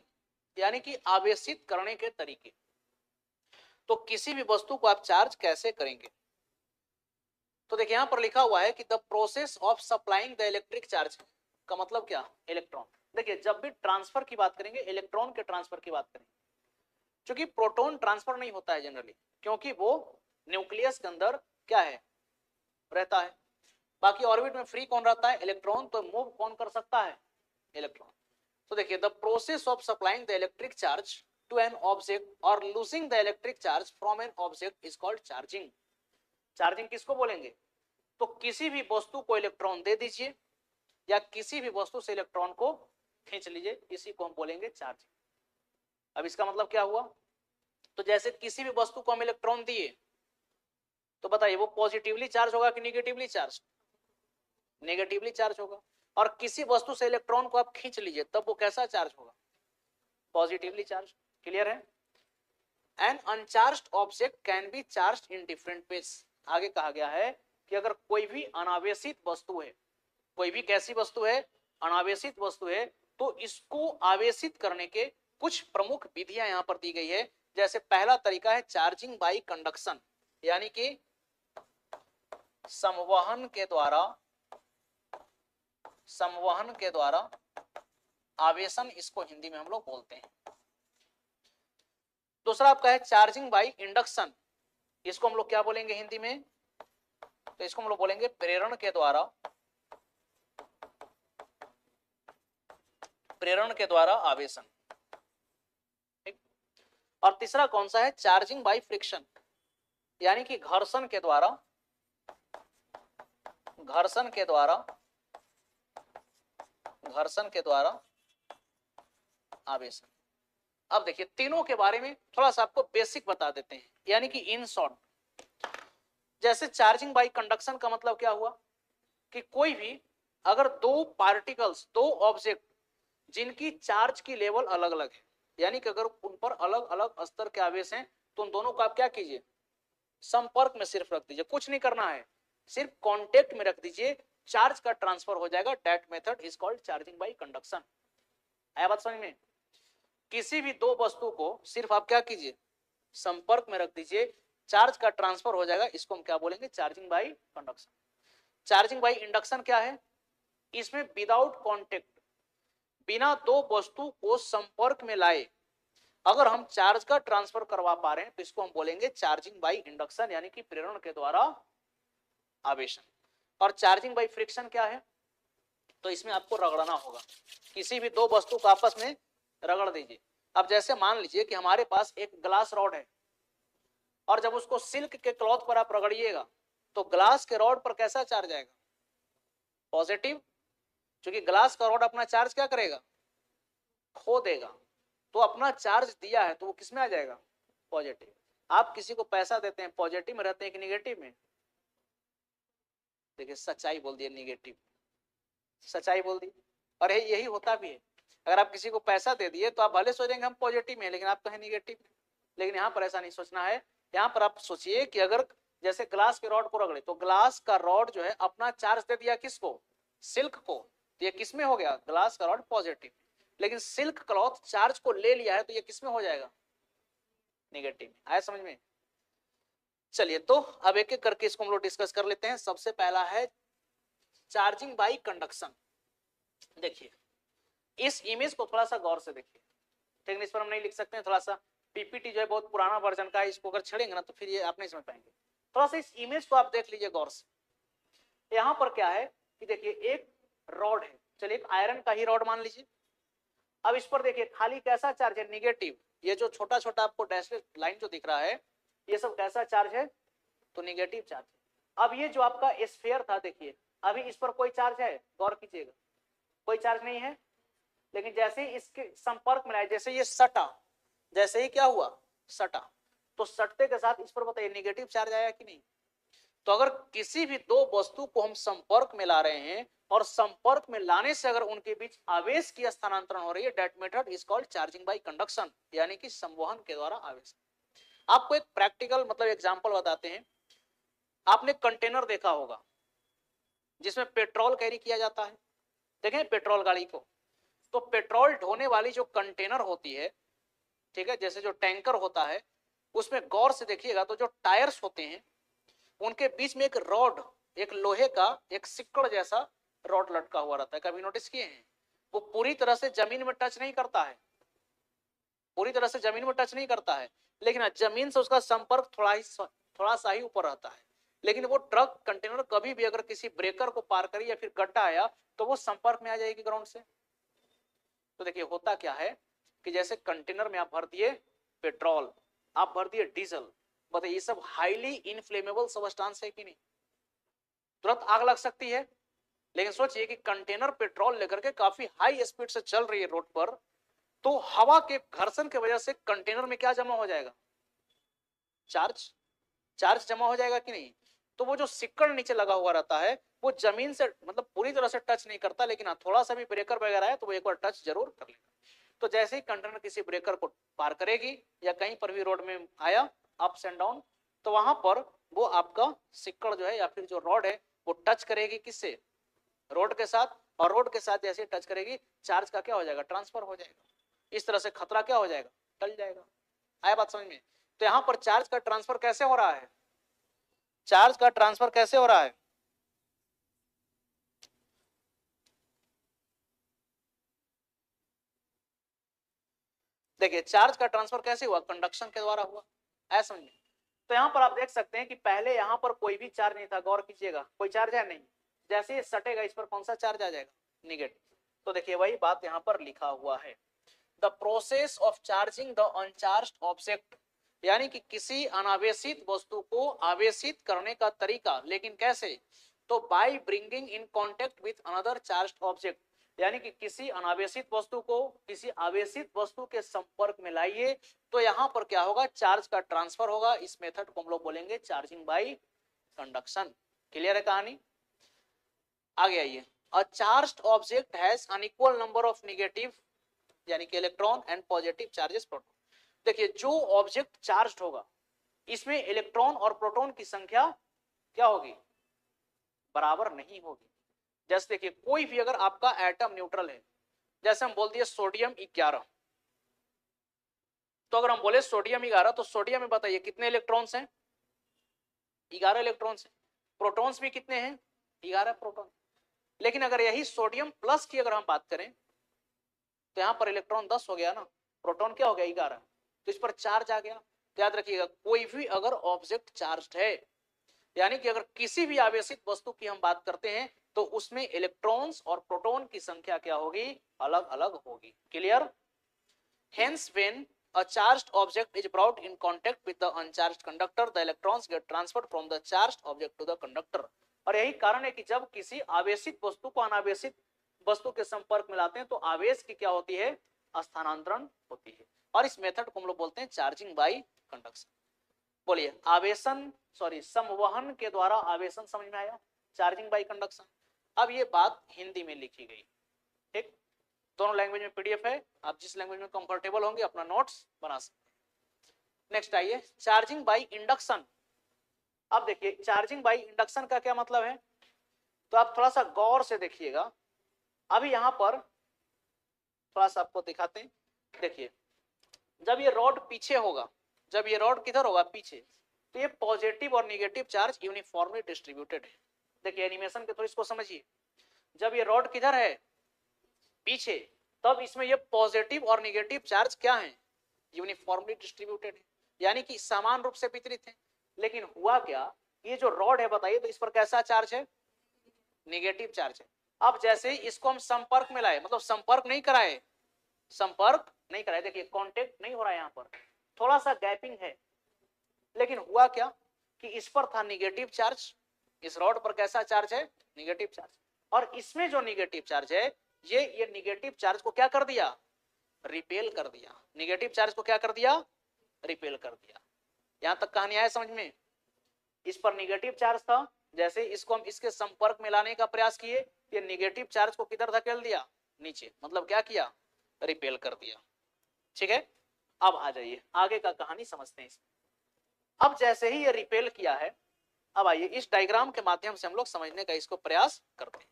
यानी कि आवेशित करने के तरीके। तो किसी भी वस्तु को आप चार्ज कैसे करेंगे? तो देखिए, यहां पर लिखा हुआ है कि the process of supplying the electric charge का मतलब क्या? इलेक्ट्रॉन। देखिए, जब भी ट्रांसफर की बात करेंगे, इलेक्ट्रॉन के ट्रांसफर की बात करेंगे, क्योंकि प्रोटॉन ट्रांसफर नहीं होता है जनरली, क्योंकि वो न्यूक्लियस के अंदर क्या है? रहता है। बाकी ऑर्बिट में फ्री कौन रहता है? इलेक्ट्रॉन। तो मूव कौन कर सकता है? इलेक्ट्रॉन। तो देखिए, the process of supplying the electric charge to an object और losing the electric charge from an object is called charging. Charging किसको बोलेंगे? तो किसी भी वस्तु को इलेक्ट्रॉन दे दीजिए या किसी भी वस्तु से इलेक्ट्रॉन को खींच लीजिए, इसी को हम बोलेंगे चार्जिंग। अब इसका मतलब क्या हुआ? तो जैसे किसी भी वस्तु को हम इलेक्ट्रॉन दिए, तो बताइए वो पॉजिटिवली चार्ज होगा कि निगेटिवली चार्ज? नेगेटिवली चार्ज होगा। और किसी वस्तु से इलेक्ट्रॉन को आप खींच लीजिए, तब वो कैसा चार्ज होगा? Positively charge. क्लियर है? An uncharged object can be charged in different ways. आगे कहा गया है कि अगर कोई भी अनावेशित वस्तु है, कोई भी कैसी वस्तु है? अनावेशित वस्तु है, तो इसको आवेशित करने के कुछ प्रमुख विधियां यहां पर दी गई है। जैसे पहला तरीका है चार्जिंग बाय कंडक्शन, यानी कि संवहन के द्वारा आवेशन, इसको हिंदी में हम लोग बोलते हैं। दूसरा आपका है चार्जिंग बाय इंडक्शन, इसको हम लोग क्या बोलेंगे हिंदी में? तो इसको हम लोग बोलेंगे प्रेरण के द्वारा प्रेरण के द्वारा आवेशन। ठीक। और तीसरा कौन सा है, चार्जिंग बाय फ्रिक्शन, यानी कि घर्षण के द्वारा, घर्षण के द्वारा, घर्षण के द्वारा आवेशन। अब देखिए तीनों के बारे में थोड़ा सा आपको बेसिक बता देते हैं, यानी कि इन शॉर्ट। जैसे चार्जिंग बाय कंडक्शन का मतलब क्या हुआ कि कोई भी अगर दो पार्टिकल्स, दो ऑब्जेक्ट जिनकी चार्ज की लेवल अलग अलग है, यानी कि अगर उन पर अलग अलग स्तर के आवेश हैं, तो उन दोनों को आप क्या कीजिए, संपर्क में सिर्फ रख दीजिए, कुछ नहीं करना है, सिर्फ कांटेक्ट में रख दीजिए, चार्ज का ट्रांसफर हो जाएगा। That method is called charging by conduction. आया बात समझ में? किसी भी दो वस्तु को सिर्फ आप क्या कीजिए, संपर्क में रख दीजिए, चार्ज का ट्रांसफर हो जाएगा, इसको हम क्या बोलेंगे, charging by conduction. Charging by induction क्या है, इसमें विदाउट कॉन्टेक्ट, बिना दो वस्तु को संपर्क में लाए अगर हम चार्ज का ट्रांसफर करवा पा रहे हैं तो इसको हम बोलेंगे चार्जिंग बाय इंडक्शन, यानी कि प्रेरण के द्वारा आवेशन। और चार्जिंग बाय फ्रिक्शन क्या है, तो इसमें आपको रगड़ना होगा, किसी भी दो वस्तु को आपस में रगड़ दीजिए। अब जैसे मान लीजिए कि हमारे पास एक ग्लास रॉड है, और जब उसको सिल्क के क्लॉथ पर आप रगड़िएगा तो ग्लास के रॉड पर कैसा चार्ज आएगा, पॉजिटिव, क्योंकि ग्लास का रॉड अपना चार्ज क्या करेगा, खो देगा, तो अपना चार्ज दिया है तो वो किस में आ जाएगा, पॉजिटिव। आप किसी को पैसा देते हैं, पॉजिटिव में रहते हैं कि निगेटिव में? देखिए सच्चाई बोल दी, निगेटिव, सच्चाई बोल दी। और यही होता भी है, अगर आप किसी को पैसा दे दिए तो आप भले सोचेंगे हम पॉजिटिव में, लेकिन आप तो है निगेटिव में। लेकिन यहाँ पर ऐसा नहीं सोचना है, यहाँ पर आप सोचिए कि अगर जैसे ग्लास के रॉड को रगड़े तो ग्लास का रॉड जो है अपना चार्ज दे दिया किसको, सिल्क को, तो ये किस में हो गया, ग्लास का रॉड पॉजिटिव। लेकिन सिल्क क्लॉथ चार्ज को ले लिया है तो ये किस में हो जाएगा, नेगेटिव में। आया समझ में? चलिए तो अब एक एक करके इसको हम लोग डिस्कस कर लेते हैं। सबसे पहला है चार्जिंग बाय कंडक्शन। देखिए इस इमेज को थोड़ा सा गौर से देखिए, ठीक है, इस पर हम नहीं लिख सकते हैं, थोड़ा सा पीपीटी जो है बहुत पुराना वर्जन का है, इसको अगर छेड़ेंगे ना तो फिर ये आप नहीं समझ पाएंगे। थोड़ा सा इस इमेज को आप देख लीजिए गौर से। यहाँ पर क्या है कि देखिए एक रॉड है, चलिए एक आयरन का ही रॉड मान लीजिए। अब इस पर देखिए खाली कैसा चार्ज है, निगेटिव। ये जो छोटा छोटा आपको डैश लाइन जो दिख रहा है ये सब कैसा चार्ज है, तो निगेटिव चार्ज है। अब ये जो आपका स्फीयर था, देखिए अभी इस पर कोई चार्ज है, गौर कीजिएगा, कोई चार्ज नहीं है। लेकिन जैसे ही इसके संपर्क में आए, जैसे ये सटा, जैसे ही क्या हुआ, सटा, तो सटते के साथ इस पर बताइए नेगेटिव चार्ज आया कि नहीं। तो अगर किसी भी दो वस्तु को हम संपर्क में ला रहे हैं और संपर्क में लाने से अगर उनके बीच आवेश की स्थानांतरण हो रही है, that method is called charging by conduction, यानी कि संवहन के द्वारा आवेश। आपको एक प्रैक्टिकल मतलब एग्जांपल बताते हैं। आपने कंटेनर देखा होगा जिसमें पेट्रोल कैरी किया जाता है, देखें पेट्रोल गाड़ी को, तो पेट्रोल ढोने वाली जो कंटेनर होती है, ठीक है, जैसे जो टैंकर होता है, उसमें गौर से देखिएगा तो जो टायर्स होते हैं उनके बीच में एक रॉड, एक लोहे का एक सिक्कड़ जैसा रॉड लटका हुआ रहता है। कभी नोटिस किए हैं? वो पूरी तरह से जमीन में टच नहीं करता है, पूरी तरह से जमीन में टच नहीं करता है, लेकिन जमीन से उसका संपर्क थोड़ा सा ही ऊपर रहता है। लेकिन वो ट्रक कंटेनर कभी भी अगर किसी ब्रेकर को पार करी या फिर गड्ढा आया तो वो संपर्क में आ जाएगी ग्राउंड से। तो देखिए होता क्या है कि जैसे कंटेनर में आप भर दिए पेट्रोल, आप भर दिए डीजल, बताइए ये सब हाईली इनफ्लेमेबल सब्सटेंस है कि नहीं, तुरंत आग लग सकती है। लेकिन सोचिए कि कंटेनर पेट्रोल लेकर के काफी हाई स्पीड से चल रही है रोड पर, तो हवा के घर्षण की वजह से कंटेनर में क्या जमा हो जाएगा, चार्ज, चार्ज जमा हो जाएगा कि नहीं। तो वो जो सिक्कड़ नीचे लगा हुआ रहता है वो जमीन से मतलब पूरी तरह से टच नहीं करता, लेकिन हाँ थोड़ा सा भी ब्रेकर वगैरह है तो वो एक बार टच जरूर कर लेगा। तो जैसे ही कंटेनर किसी ब्रेकर को पार करेगी या कहीं पर भी रोड में आया अप्स एंड डाउन, तो वहां पर वो आपका सिक्कड़ जो है या फिर जो रॉड है वो टच करेगी किससे, रोड के साथ, और रोड के साथ जैसे टच करेगी चार्ज का क्या हो जाएगा, ट्रांसफर हो जाएगा। इस तरह से खतरा क्या हो जाएगा, टल जाएगा। आया बात समझ में? तो यहां पर चार्ज का ट्रांसफर कैसे हो रहा है, चार्ज का ट्रांसफर कैसे हो रहा है, देखिए चार्ज का ट्रांसफर कैसे हुआ, कंडक्शन के द्वारा हुआ। ऐसा समझिए। तो यहां पर आप देख सकते हैं कि पहले यहां पर कोई भी चार्ज नहीं था, गौर कीजिएगा, कोई चार्ज है नहीं। जैसे ये सटेगा इस पर कौन सा चार्ज आ जाएगा, निगेटिव। तो देखिए वही बात यहाँ पर लिखा हुआ है, the process of charging the uncharged object, यानी कि किसी अनावेशित वस्तु को आवेशित करने का तरीका, लेकिन कैसे, तो by bringing in contact with another charged object, यानी कि किसी अनावेशित वस्तु को किसी आवेशित वस्तु के संपर्क में लाइए तो यहाँ पर क्या होगा, चार्ज का ट्रांसफर होगा। इस मेथड को हम लोग बोलेंगे चार्जिंग बाय कंडक्शन। क्लियर है कहानी? आगे आइए, a charged object has unequal number of negative यानी कि electron and positive charges proton. देखिए जो ऑब्जेक्ट चार्ज्ड होगा इसमें इलेक्ट्रॉन और प्रोटॉन की संख्या क्या होगी, बराबर नहीं होगी। जैसे देखिए कोई भी अगर आपका एटम न्यूट्रल है, जैसे हम बोल दिए सोडियम 11, तो अगर हम बोले सोडियम 11 तो सोडियम में बताइए कितने इलेक्ट्रॉन्स हैं, 11 इलेक्ट्रॉन्स हैं। प्रोटॉन्स भी कितने हैं, 11 प्रोटॉन। लेकिन अगर यही सोडियम प्लस की अगर हम बात करें तो यहाँ पर इलेक्ट्रॉन 10 हो गया ना, प्रोटॉन क्या हो गया 11, तो इस पर चार्ज आ गया। तो याद रखिएगा कोई भी अगर ऑब्जेक्ट चार्ज्ड है, यानी कि अगर किसी भी आवेशित वस्तु की हम बात करते हैं तो उसमें इलेक्ट्रॉन्स और प्रोटॉन की संख्या क्या होगी, अलग अलग होगी। Clear? Hence, when a charged object is brought in contact with the uncharged conductor, the electrons get transferred from the charged object to the conductor. और यही कारण है कि जब किसी आवेशित वस्तु को अनावेशित वस्तु के संपर्क में लाते हैं तो आवेश की क्या होती है, स्थानांतरण होती है। और इस मेथड को हम लोग बोलते हैं चार्जिंग बाय कंडक्शन। बोलिए आवेशन संवहन के द्वारा आवेशन, समझ में आया? Charging by conduction. अब ये बात हिंदी में लिखी गई, ठीक, दोनों लैंग्वेज में पीडीएफ है, आप जिस लैंग्वेज में कंफर्टेबल होंगे अपना नोट्स बना सकते हैं। नेक्स्ट आइए, चार्जिंग बाय इंडक्शन। अब देखिए चार्जिंग बाय इंडक्शन का क्या मतलब है, तो आप थोड़ा सा गौर से देखिएगा। अभी यहां पर थोड़ा सा आपको दिखाते हैं। देखिए जब ये रॉड पीछे होगा, जब ये रॉड किधर होगा, पीछे, तो ये पॉजिटिव और नेगेटिव चार्ज यूनिफॉर्मली डिस्ट्रीब्यूटेड है। देखिए एनिमेशन के थोड़ी इसको समझिए, जब ये रॉड किधर है, पीछे, तब इसमें ये पॉजिटिव और नेगेटिव चार्ज क्या है, यूनिफॉर्मली डिस्ट्रीब्यूटेड है, यानी कि समान रूप से वितरित है। लेकिन हुआ क्या, ये जो रॉड है बताइए तो इस पर कैसा चार्ज है, नेगेटिव चार्ज है। अब जैसे ही इसको हम संपर्क में लाए, मतलब संपर्क नहीं कराए, संपर्क नहीं कराए, देखिए कांटेक्ट नहीं हो रहा है, यहाँ पर थोड़ा सा गैपिंग है, लेकिन हुआ क्या कि इस पर था नेगेटिव चार्ज, इस रॉड पर कैसा चार्ज है, नेगेटिव चार्ज, और इसमें जो नेगेटिव चार्ज है ये नेगेटिव चार्ज को क्या कर दिया, रिपेल कर दिया। नेगेटिव चार्ज को क्या कर दिया, रिपेल कर दिया। यहां तक कहानी आया समझ में? इस पर नेगेटिव चार्ज था, जैसे इसको हम इसके संपर्क में लाने का प्रयास किए, ये नेगेटिव चार्ज को किधर धकेल दिया, नीचे, मतलब क्या किया, रिपेल कर दिया। ठीक है, अब आ जाइए आगे का कहानी समझते हैं। अब जैसे ही ये रिपेल किया है, अब आइए इस डायग्राम के माध्यम से हम लोग समझने का इसको प्रयास करते हैं।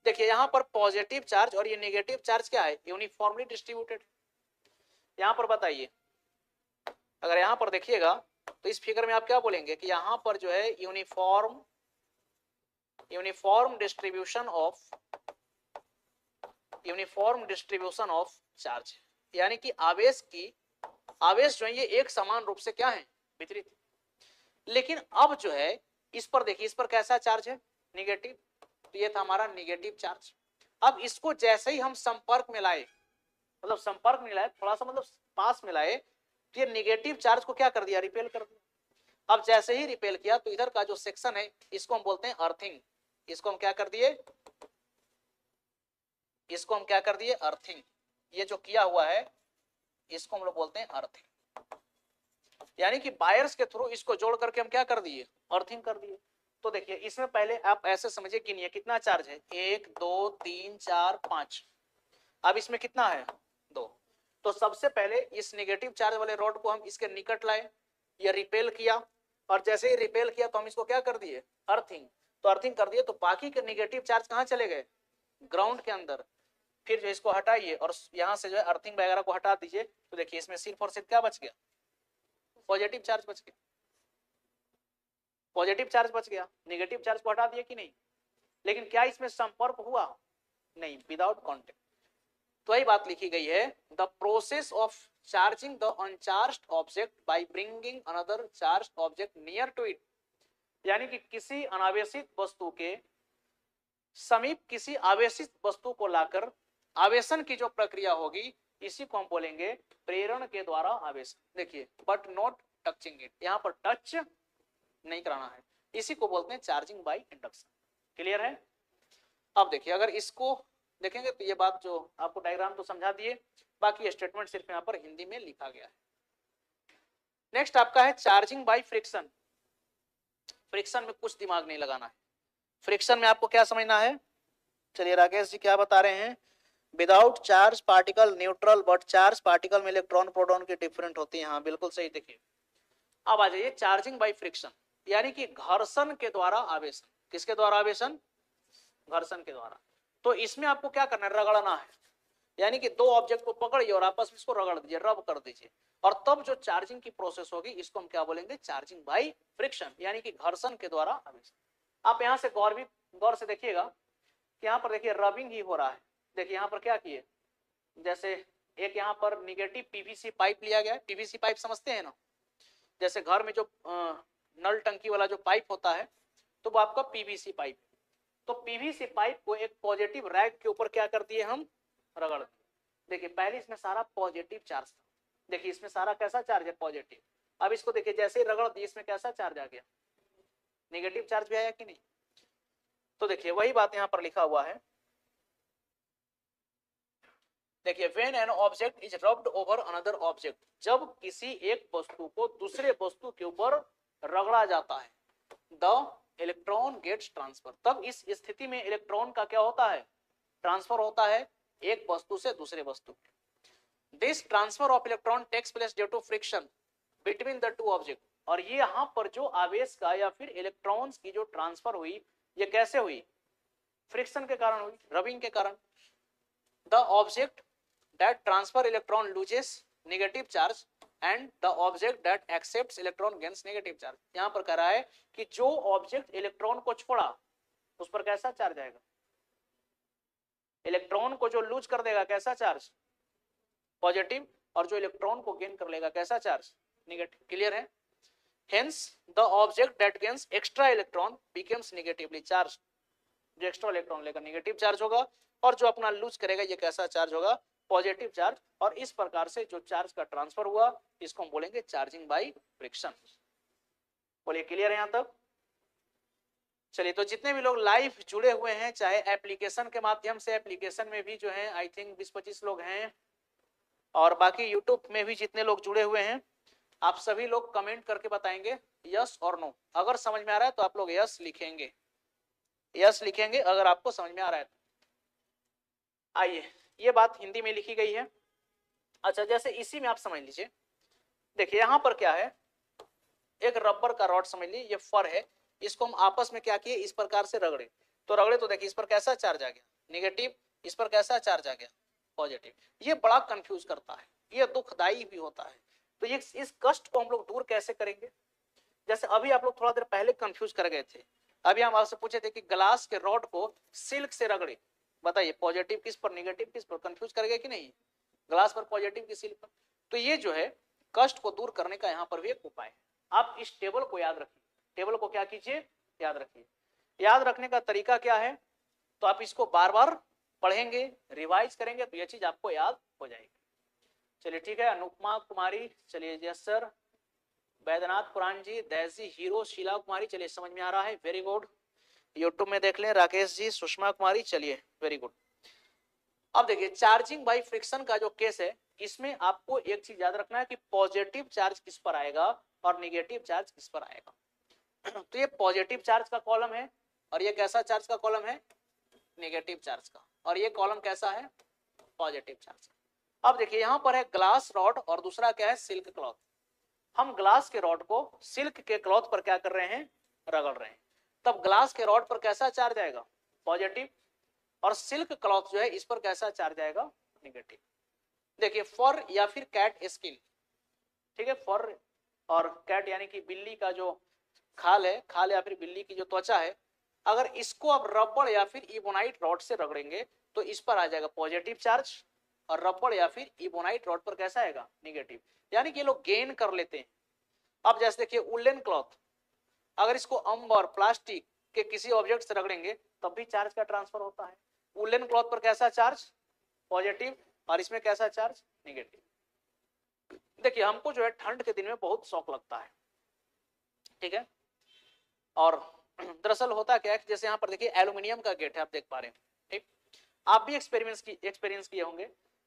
देखिए यहाँ पर पॉजिटिव चार्ज और ये नेगेटिव चार्ज क्या है, यूनिफॉर्मली डिस्ट्रीब्यूटेड। यहाँ पर बताइए, अगर यहाँ पर देखिएगा तो इस फिगर में आप क्या बोलेंगे कि यहाँ पर जो है यूनिफॉर्म डिस्ट्रीब्यूशन ऑफ चार्ज, यानी कि आवेश जो है ये एक समान रूप से क्या है, वितरित। लेकिन अब जो है इस पर देखिए, इस पर कैसा चार्ज है, नेगेटिव, तो ये था हमारा नेगेटिव चार्ज। अब इसको जैसे ही हम संपर्क में लाए, मतलब संपर्क में लाए, थोड़ा सा मतलब पास में लाए, तो ये नेगेटिव चार्ज को क्या कर दिया, रिपेल कर दिया। अब जैसे ही रिपेल किया तो इधर का जो सेक्शन है इसको हम बोलते हैं अर्थिंग, इसको हम क्या कर दिए, इसको हम क्या कर दिए, अर्थिंग। ये जो किया हुआ है इसको हम लोग बोलते हैं अर्थिंग, यानी कि वायर्स के थ्रू इसको जोड़ करके हम क्या कर दिए, अर्थिंग कर दिए। तो देखिए इसमें पहले आप ऐसे समझिए कि नहीं, कितना चार्ज है, 1 2 3 4 5, अब इसमें कितना है, 2। तो सबसे पहले इस नेगेटिव चार्ज वाले रॉड को हम इसके निकट लाए, ये रिपेल किया, और जैसे ही रिपेल किया तो हम इसको क्या कर दिए, अर्थिंग। तो अर्थिंग कर दिए तो बाकी के नेगेटिव चार्ज कहाँ चले गए, ग्राउंड के अंदर। फिर जो इसको हटाइए और यहाँ से जो है अर्थिंग वगैरह को हटा दीजिए, तो देखिए इसमें सिर्फ और सिर्फ क्या बच गया, पॉजिटिव चार्ज बच गया, पॉजिटिव चार्ज बच गया। नेगेटिव चार्ज को हटा दिया कि नहीं, लेकिन क्या इसमें संपर्क हुआ, नहीं, विदाउट कॉन्टेक्ट। तो यही बात लिखी गई है, the process of charging the uncharged object by bringing another charged object near to it, यानी कि किसी अनावेशित वस्तु के समीप किसी आवेशित वस्तु को लाकर आवेशन की जो प्रक्रिया होगी इसी को हम बोलेंगे प्रेरण के द्वारा आवेशन। देखिए बट नॉट टचिंग इट, यहाँ पर टच नहीं कराना है, इसी को बोलते हैं चार्जिंग बाय इंडक्शन। क्लियर है? अब देखिए अगर इसको देखेंगे तो ये बात जो आपको डायग्राम तो समझा दिए, बाकी स्टेटमेंट सिर्फ यहाँ पर हिंदी में लिखा गया है। नेक्स्ट आपका है चार्जिंग बाय फ्रिक्शन। फ्रिक्शन में कुछ दिमाग नहीं लगाना है। फ्रिक्शन में आपको क्या समझना है, चलिए राकेश जी क्या बता रहे हैं, without charge particle neutral but charge particle में इलेक्ट्रॉन प्रोटॉन की डिफरेंट होती है। हाँ बिल्कुल सही। देखिए अब आ जाइए चार्जिंग बाय फ्रिक्शन, यानी कि घर्षण के द्वारा आवेशन। किसके द्वारा आवेशन? घर्षण के द्वारा। तो इसमें आपको क्या करना है, रगड़ना है, यानी कि दो ऑब्जेक्ट को पकड़िए और आपस में इसको रगड़ दीजिए, रब कर दीजिए, और तब जो चार्जिंग की प्रोसेस होगी इसको हम क्या बोलेंगे, चार्जिंग बाय फ्रिक्शन, यानी कि घर्षण के द्वारा आवेशन। आप यहां से गौर से देखिएगा कि यहाँ पर देखिए रबिंग ही हो रहा है। देखिए यहाँ पर क्या किए, जैसे एक यहाँ पर निगेटिव पीवीसी पाइप लिया गया है। पीवीसी पाइप समझते हैं ना, जैसे घर में जो नल टंकी वाला जो पाइप होता है तो वो आपका पीवीसी पाइप। तो पीवीसी पाइप को एक पॉजिटिव रैक के ऊपर क्या कर दिए हम, रगड़ दिए। देखिए पहले इसमें सारा पॉजिटिव चार्ज था, देखिए इसमें सारा कैसा चार्ज है, पॉजिटिव। अब इसको देखिए जैसे ही रगड़ दिए इसमें कैसा चार्ज आ गया, नेगेटिव चार्ज भी आया कि नहीं। तो देखिए वही बात यहाँ पर लिखा हुआ है। देखिए when an object is rubbed over another object, जब किसी एक वस्तु को दूसरे वस्तु के ऊपर रगड़ा जाता है, the electron gets transfer, तब इस स्थिति में इलेक्ट्रॉन का क्या होता है, ट्रांसफर होता है एक वस्तु से दूसरे वस्तु। This transfer of electron takes place due to friction between the two objects, और ये यहाँ पर जो आवेश का या फिर इलेक्ट्रॉन्स की जो ट्रांसफर हुई ये कैसे हुई, फ्रिक्शन के कारण हुई, रबिंग के कारण। The object that transfer electron loses negative charge and the object that accepts electron gains negative charge। यहां पर कह रहा है कि जो ऑब्जेक्ट इलेक्ट्रॉन को छोड़ा उस पर कैसा चार्ज आएगा, इलेक्ट्रॉन को जो लूज कर देगा कैसा चार्ज, पॉजिटिव, और जो इलेक्ट्रॉन को गेन कर लेगा कैसा चार्ज, नेगेटिव। क्लियर है? Hence the object that gains extra electron becomes negatively charged, जो एक्स्ट्रा इलेक्ट्रॉन लेगा नेगेटिव चार्ज होगा, और जो अपना लूज करेगा ये कैसा चार्ज होगा, पॉजिटिव चार्ज। और इस प्रकार से जो चार्ज का ट्रांसफर हुआ इसको हम बोलेंगे चार्जिंग बाय फ्रिक्शन। बोलिए क्लियर है यहां तक? चलिए तो जितने भी लोग लाइव जुड़े हुए हैं, चाहे एप्लीकेशन के माध्यम से, एप्लीकेशन में भी जो है आई थिंक 20-25 लोग हैं, और बाकी यूट्यूब में भी जितने लोग जुड़े हुए हैं, आप सभी लोग कमेंट करके बताएंगे यस और नो। अगर समझ में आ रहा है तो आप लोग यस लिखेंगे, यस लिखेंगे अगर आपको समझ में आ रहा है। आइए ये बात हिंदी में लिखी गई है। अच्छा जैसे इसी में आप समझ लीजिए, देखिए यहां पर क्या है, एक रबर का रॉड समझ लीजिए, ये फर है, इसको हम आपस में क्या किए, इस प्रकार से रगड़े, तो रगड़े तो देखिए इस पर कैसा चार्ज आ गया, नेगेटिव, इस पर कैसा चार्ज आ गया, पॉजिटिव। ये बड़ा कंफ्यूज करता है, ये दुखदाई भी होता है। तो ये इस कष्ट को हम लोग दूर कैसे करेंगे, जैसे अभी आप लोग थोड़ा देर पहले कंफ्यूज कर गए थे। अभी हम आपसे पूछे थे कि ग्लास के रॉड को सिल्क से रगड़े, बताइए पॉजिटिव किस पर, नेगेटिव किस पर, कंफ्यूज कर गए कि नहीं, ग्लास पर पॉजिटिव की सिल्क पर। तो ये जो है कष्ट को दूर करने का यहाँ पर भी एक उपाय है। आप इस टेबल को याद रखिए, टेबल को क्या कीजिए, याद रखिए। याद रखने का तरीका क्या है, तो आप इसको बार बार पढ़ेंगे, रिवाइज करेंगे तो ये चीज आपको याद हो जाएगी। चलिए ठीक है, अनुपमा कुमारी, चलिए यस सर, वैद्यनाथ पुराण जी, दैजी हीरो, शीला कुमारी, चलिए समझ में आ रहा है, वेरी गुड। यूट्यूब में देख लें, राकेश जी, सुषमा कुमारी, चलिए वेरी गुड। अब देखिए चार्जिंग बाय फ्रिक्शन का जो केस है, इसमें आपको एक चीज याद रखना है कि पॉजिटिव चार्ज किस पर आएगा और नेगेटिव चार्ज किस पर आएगा। तो ये पॉजिटिव चार्ज का कॉलम है और ये कैसा चार्ज का कॉलम है, नेगेटिव चार्ज का, और ये कॉलम कैसा है, पॉजिटिव चार्ज। अब देखिए यहां पर है ग्लास रॉड और दूसरा क्या है, सिल्क क्लॉथ। हम ग्लास के रॉड को सिल्क के क्लॉथ पर क्या कर रहे हैं, रगड़ रहे हैं, तब ग्लास के रॉड पर कैसा चार्ज आएगा, पॉजिटिव, और सिल्क क्लॉथ जो है इस पर कैसा चार्ज आएगा, नेगेटिव। देखिए फर या फिर कैट स्किन, ठीक है, फर और कैट यानी कि बिल्ली का जो खाल है, खाल या फिर बिल्ली की जो त्वचा है, अगर इसको आप रबड़ या फिर इबोनाइट रॉड से रगड़ेंगे तो इस पर आ जाएगा पॉजिटिव चार्ज, और रबड़ या फिर इबोनाइट रॉड पर कैसा आएगा, नेगेटिव। यानी कि ये लोग गेन कर लेते हैं। अब जैसे देखिए वुलन क्लॉथ, अगर इसको अम्ब और प्लास्टिक के किसी ऑब्जेक्ट से रगड़ेंगे तब भी चार्ज का ट्रांसफर होता है। वुलन क्लॉथ पर कैसा चार्ज, पॉजिटिव, और इसमें कैसा चार्ज, नेगेटिव। देखिए हमको जो है ठंड के दिन में बहुत शौक लगता है, ठीक है, और दरअसल होता क्या है कि जैसे यहाँ पर देखिए एल्यूमिनियम का गेट है, आप देख पा रहे हैं, ठीक, आप भी एक्सपीरियंस किए होंगे,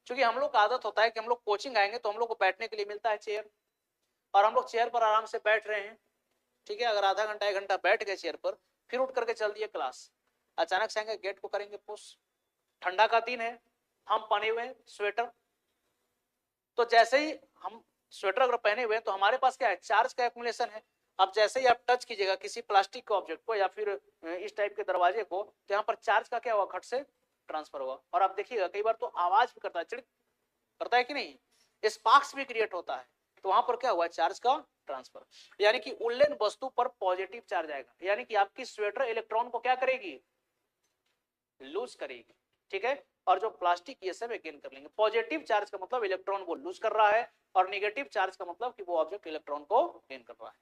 क्योंकि हम लोग का आदत होता है कि हम लोग कोचिंग आएंगे तो हम लोग को बैठने के लिए मिलता है चेयर, और हम लोग चेयर पर आराम से बैठ रहे हैं, ठीक है, अगर आधा घंटा 1 घंटा बैठ गए चेयर पर, फिर उठ करके चल दिए क्लास, अचानक से आएंगे गेट को करेंगे पुश, ठंडा का दिन है, हम पहने हुए हैं स्वेटर, तो जैसे ही हम स्वेटर अगर पहने हुए हैं तो हमारे पास क्या है, चार्ज का एक्युमुलेशन है। अब जैसे ही आप टच कीजिएगा किसी प्लास्टिक के ऑब्जेक्ट को या फिर इस टाइप के दरवाजे को, तो यहाँ पर चार्ज का क्या होगा, घट से ट्रांसफर होगा, और आप देखिएगा कई बार तो आवाज भी करता है, चिड़िक करता है कि नहीं, स्पार्क्स भी क्रिएट होता है, तो वहां पर क्या हुआ, चार्ज का ट्रांसफर, यानी कि उल्लेन वस्तु पर पॉजिटिव चार्ज आएगा, यानी कि आपकी स्वेटर इलेक्ट्रॉन को क्या करेगी, लूज करेगी, ठीक है, और जो प्लास्टिक ये सब गेन कर लेंगे। पॉजिटिव चार्ज का मतलब इलेक्ट्रॉन को लूज कर रहा है, और नेगेटिव चार्ज का मतलब कि वो ऑब्जेक्ट इलेक्ट्रॉन को गेन कर रहा है।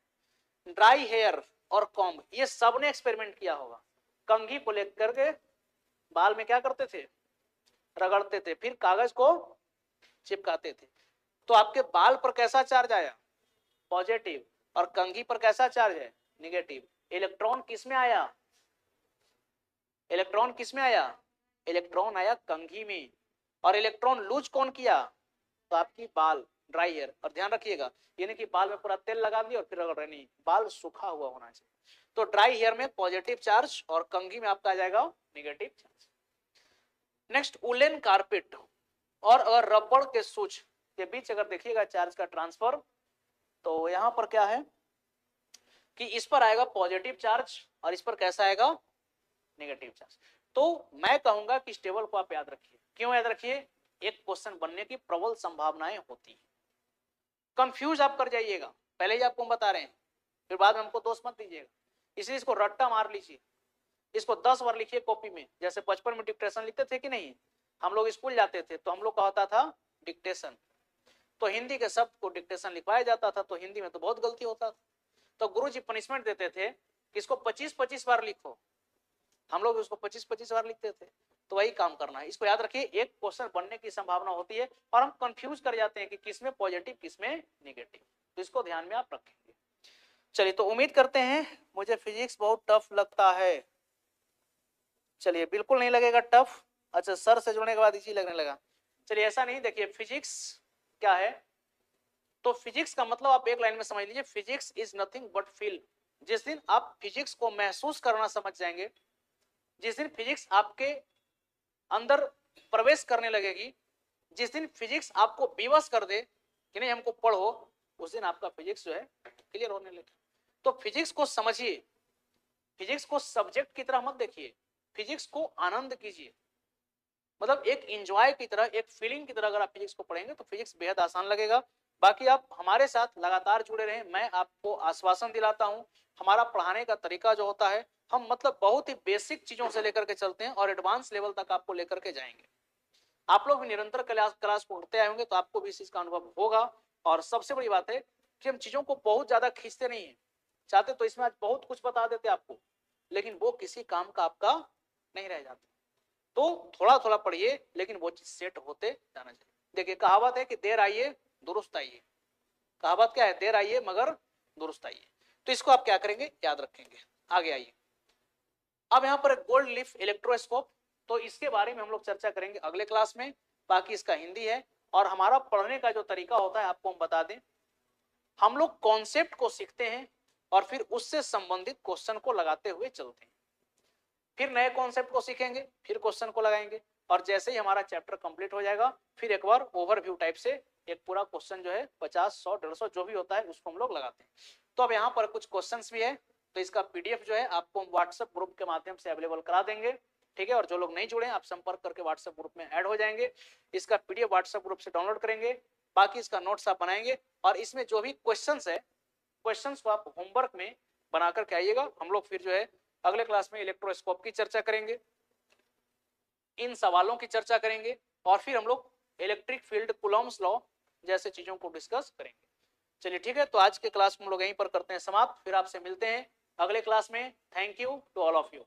ड्राई हेयर और कॉम्ब, ये सबने एक्सपेरिमेंट किया होगा, कंघी को लेकर के बाल में क्या करते थे, रगड़ते थे, फिर कागज को चिपकाते थे, तो आपके बाल पर कैसा चार्ज आया, पॉजिटिव, और कंघी पर कैसा चार्ज है, नेगेटिव। इलेक्ट्रॉन किसमें आया, इलेक्ट्रॉन किसमें आया, इलेक्ट्रॉन आया कंघी में, और इलेक्ट्रॉन लूज कौन किया, तो आपकी बाल, ड्राई हेयर, और ध्यान रखिएगा ये नहीं कि बाल में पूरा तेल लगा दिया और फिर रगड़ रहे, नहीं, बाल सूखा हुआ होना चाहिए। तो ड्राई हेयर में पॉजिटिव चार्ज और कंघी में आपका आ जाएगा negative charge. Next woollen carpet और अगर रबड़ के शूज के बीच अगर देखिएगा चार्ज का ट्रांसफर, तो यहां पर क्या है कि इस पर आएगा पॉजिटिव चार्ज और इस पर कैसा आएगा, नेगेटिव चार्ज। तो मैं कहूंगा कि इस टेबल को आप याद रखिए, क्यों याद रखिए, एक क्वेश्चन बनने की प्रबल संभावनाएं होती है, कंफ्यूज आप कर जाइएगा, पहले ही आपको हम बता रहे हैं, फिर बाद में हमको दोष मत दीजिएगा, इसलिए इसको रट्टा मार लीजिए, इसको 10 बार लिखिए कॉपी में, जैसे बचपन में डिक्टेशन लिखते थे कि नहीं, हम लोग स्कूल जाते थे तो हम लोग का होता था डिक्टेशन, तो हिंदी के शब्द को डिक्टेशन लिखवाया जाता था, तो हिंदी में तो बहुत गलती होता था, तो गुरुजी पनिशमेंट देते थे कि इसको 25-25 बार लिखो, हम लोग उसको 25-25 बार लिखते थे, तो वही काम करना है, इसको याद रखिए, एक क्वेश्चन बनने की संभावना होती है और हम कंफ्यूज कर जाते हैं कि किसमें पॉजिटिव किसमें नेगेटिव, तो इसको ध्यान में आप रखेंगे। चलिए, तो उम्मीद करते हैं, मुझे फिजिक्स बहुत टफ लगता है, चलिए बिल्कुल नहीं लगेगा टफ, अच्छा सर से जुड़ने के बाद इसी लगने लगा, चलिए ऐसा नहीं, देखिए फिजिक्स क्या है, तो फिजिक्स का मतलब आप एक लाइन में समझ लीजिए, physics is nothing but feel. जिस दिन आप फिजिक्स को महसूस करना समझ जाएंगे, जिस दिन फिजिक्स आपके अंदर प्रवेश करने लगेगी, जिस दिन फिजिक्स आपको विवश कर दे कि नहीं हमको पढ़ो, उस दिन आपका फिजिक्स जो है क्लियर होने लगे। तो फिजिक्स को समझिए, फिजिक्स को सब्जेक्ट की तरह मत देखिए, फिजिक्स को आनंद कीजिए, मतलब एक एंजॉय की तरह, एक फीलिंग की तरह अगर आप फिजिक्स को पढ़ेंगे तो फिजिक्स बेहद आसान लगेगा। बाकी आप हमारे साथ लगातार जुड़े रहें, मैं आपको आश्वासन दिलाता हूं, हमारा पढ़ाने का तरीका जो होता है, हम मतलब बहुत ही बेसिक चीजों से लेकर के चलते हैं और एडवांस लेवल तक आपको लेकर के जाएंगे। आप लोग भी निरंतर क्लास पढ़ते आए होंगे तो आपको भी इस चीज का अनुभव होगा। और सबसे बड़ी बात है कि हम चीजों को बहुत ज्यादा खींचते नहीं है, चाहते तो इसमें आज बहुत कुछ बता देते आपको, लेकिन वो किसी काम का आपका नहीं रह जाता, तो थोड़ा थोड़ा पढ़िए, लेकिन वो चीज सेट होते जाना चाहिए। देखिए कहावत है कि देर आइए दुरुस्त आइए, कहावत क्या है, देर आइए मगर दुरुस्त आइए, तो इसको आप क्या करेंगे, याद रखेंगे। आगे आइए, अब यहाँ पर गोल्ड लीफ इलेक्ट्रोस्कोप, तो इसके बारे में हम लोग चर्चा करेंगे अगले क्लास में, बाकी इसका हिंदी है, और हमारा पढ़ने का जो तरीका होता है आपको हम बता दें, हम लोग कॉन्सेप्ट को सीखते हैं और फिर उससे संबंधित क्वेश्चन को लगाते हुए चलते हैं, फिर नए कॉन्सेप्ट को सीखेंगे, फिर क्वेश्चन को लगाएंगे, और जैसे ही हमारा चैप्टर कंप्लीट हो जाएगा फिर एक बार ओवरव्यू टाइप से एक पूरा क्वेश्चन जो है 50, 100, 150 जो भी होता है उसको हम लोग लगाते हैं। तो अब यहाँ पर कुछ क्वेश्चंस भी है, तो इसका पीडीएफ जो है आपको हम व्हाट्सएप ग्रुप के माध्यम से अवेलेबल करा देंगे, ठीक है, और जो लोग नहीं जुड़े आप संपर्क करके व्हाट्सएप ग्रुप में ऐड हो जाएंगे, इसका पीडीएफ व्हाट्सएप ग्रुप से डाउनलोड करेंगे, बाकी इसका नोट्स आप बनाएंगे, और इसमें जो भी क्वेश्चंस है, क्वेश्चंस को आप होमवर्क में बना करके आइएगा। हम लोग फिर जो है अगले क्लास में इलेक्ट्रोस्कोप की चर्चा करेंगे, इन सवालों की चर्चा करेंगे, और फिर हम लोग इलेक्ट्रिक फील्ड कूलॉम्स लॉ जैसे चीजों को डिस्कस करेंगे। चलिए ठीक है, तो आज के क्लास को हम लोग यहीं पर करते हैं समाप्त, फिर आपसे मिलते हैं अगले क्लास में। Thank you to all of you.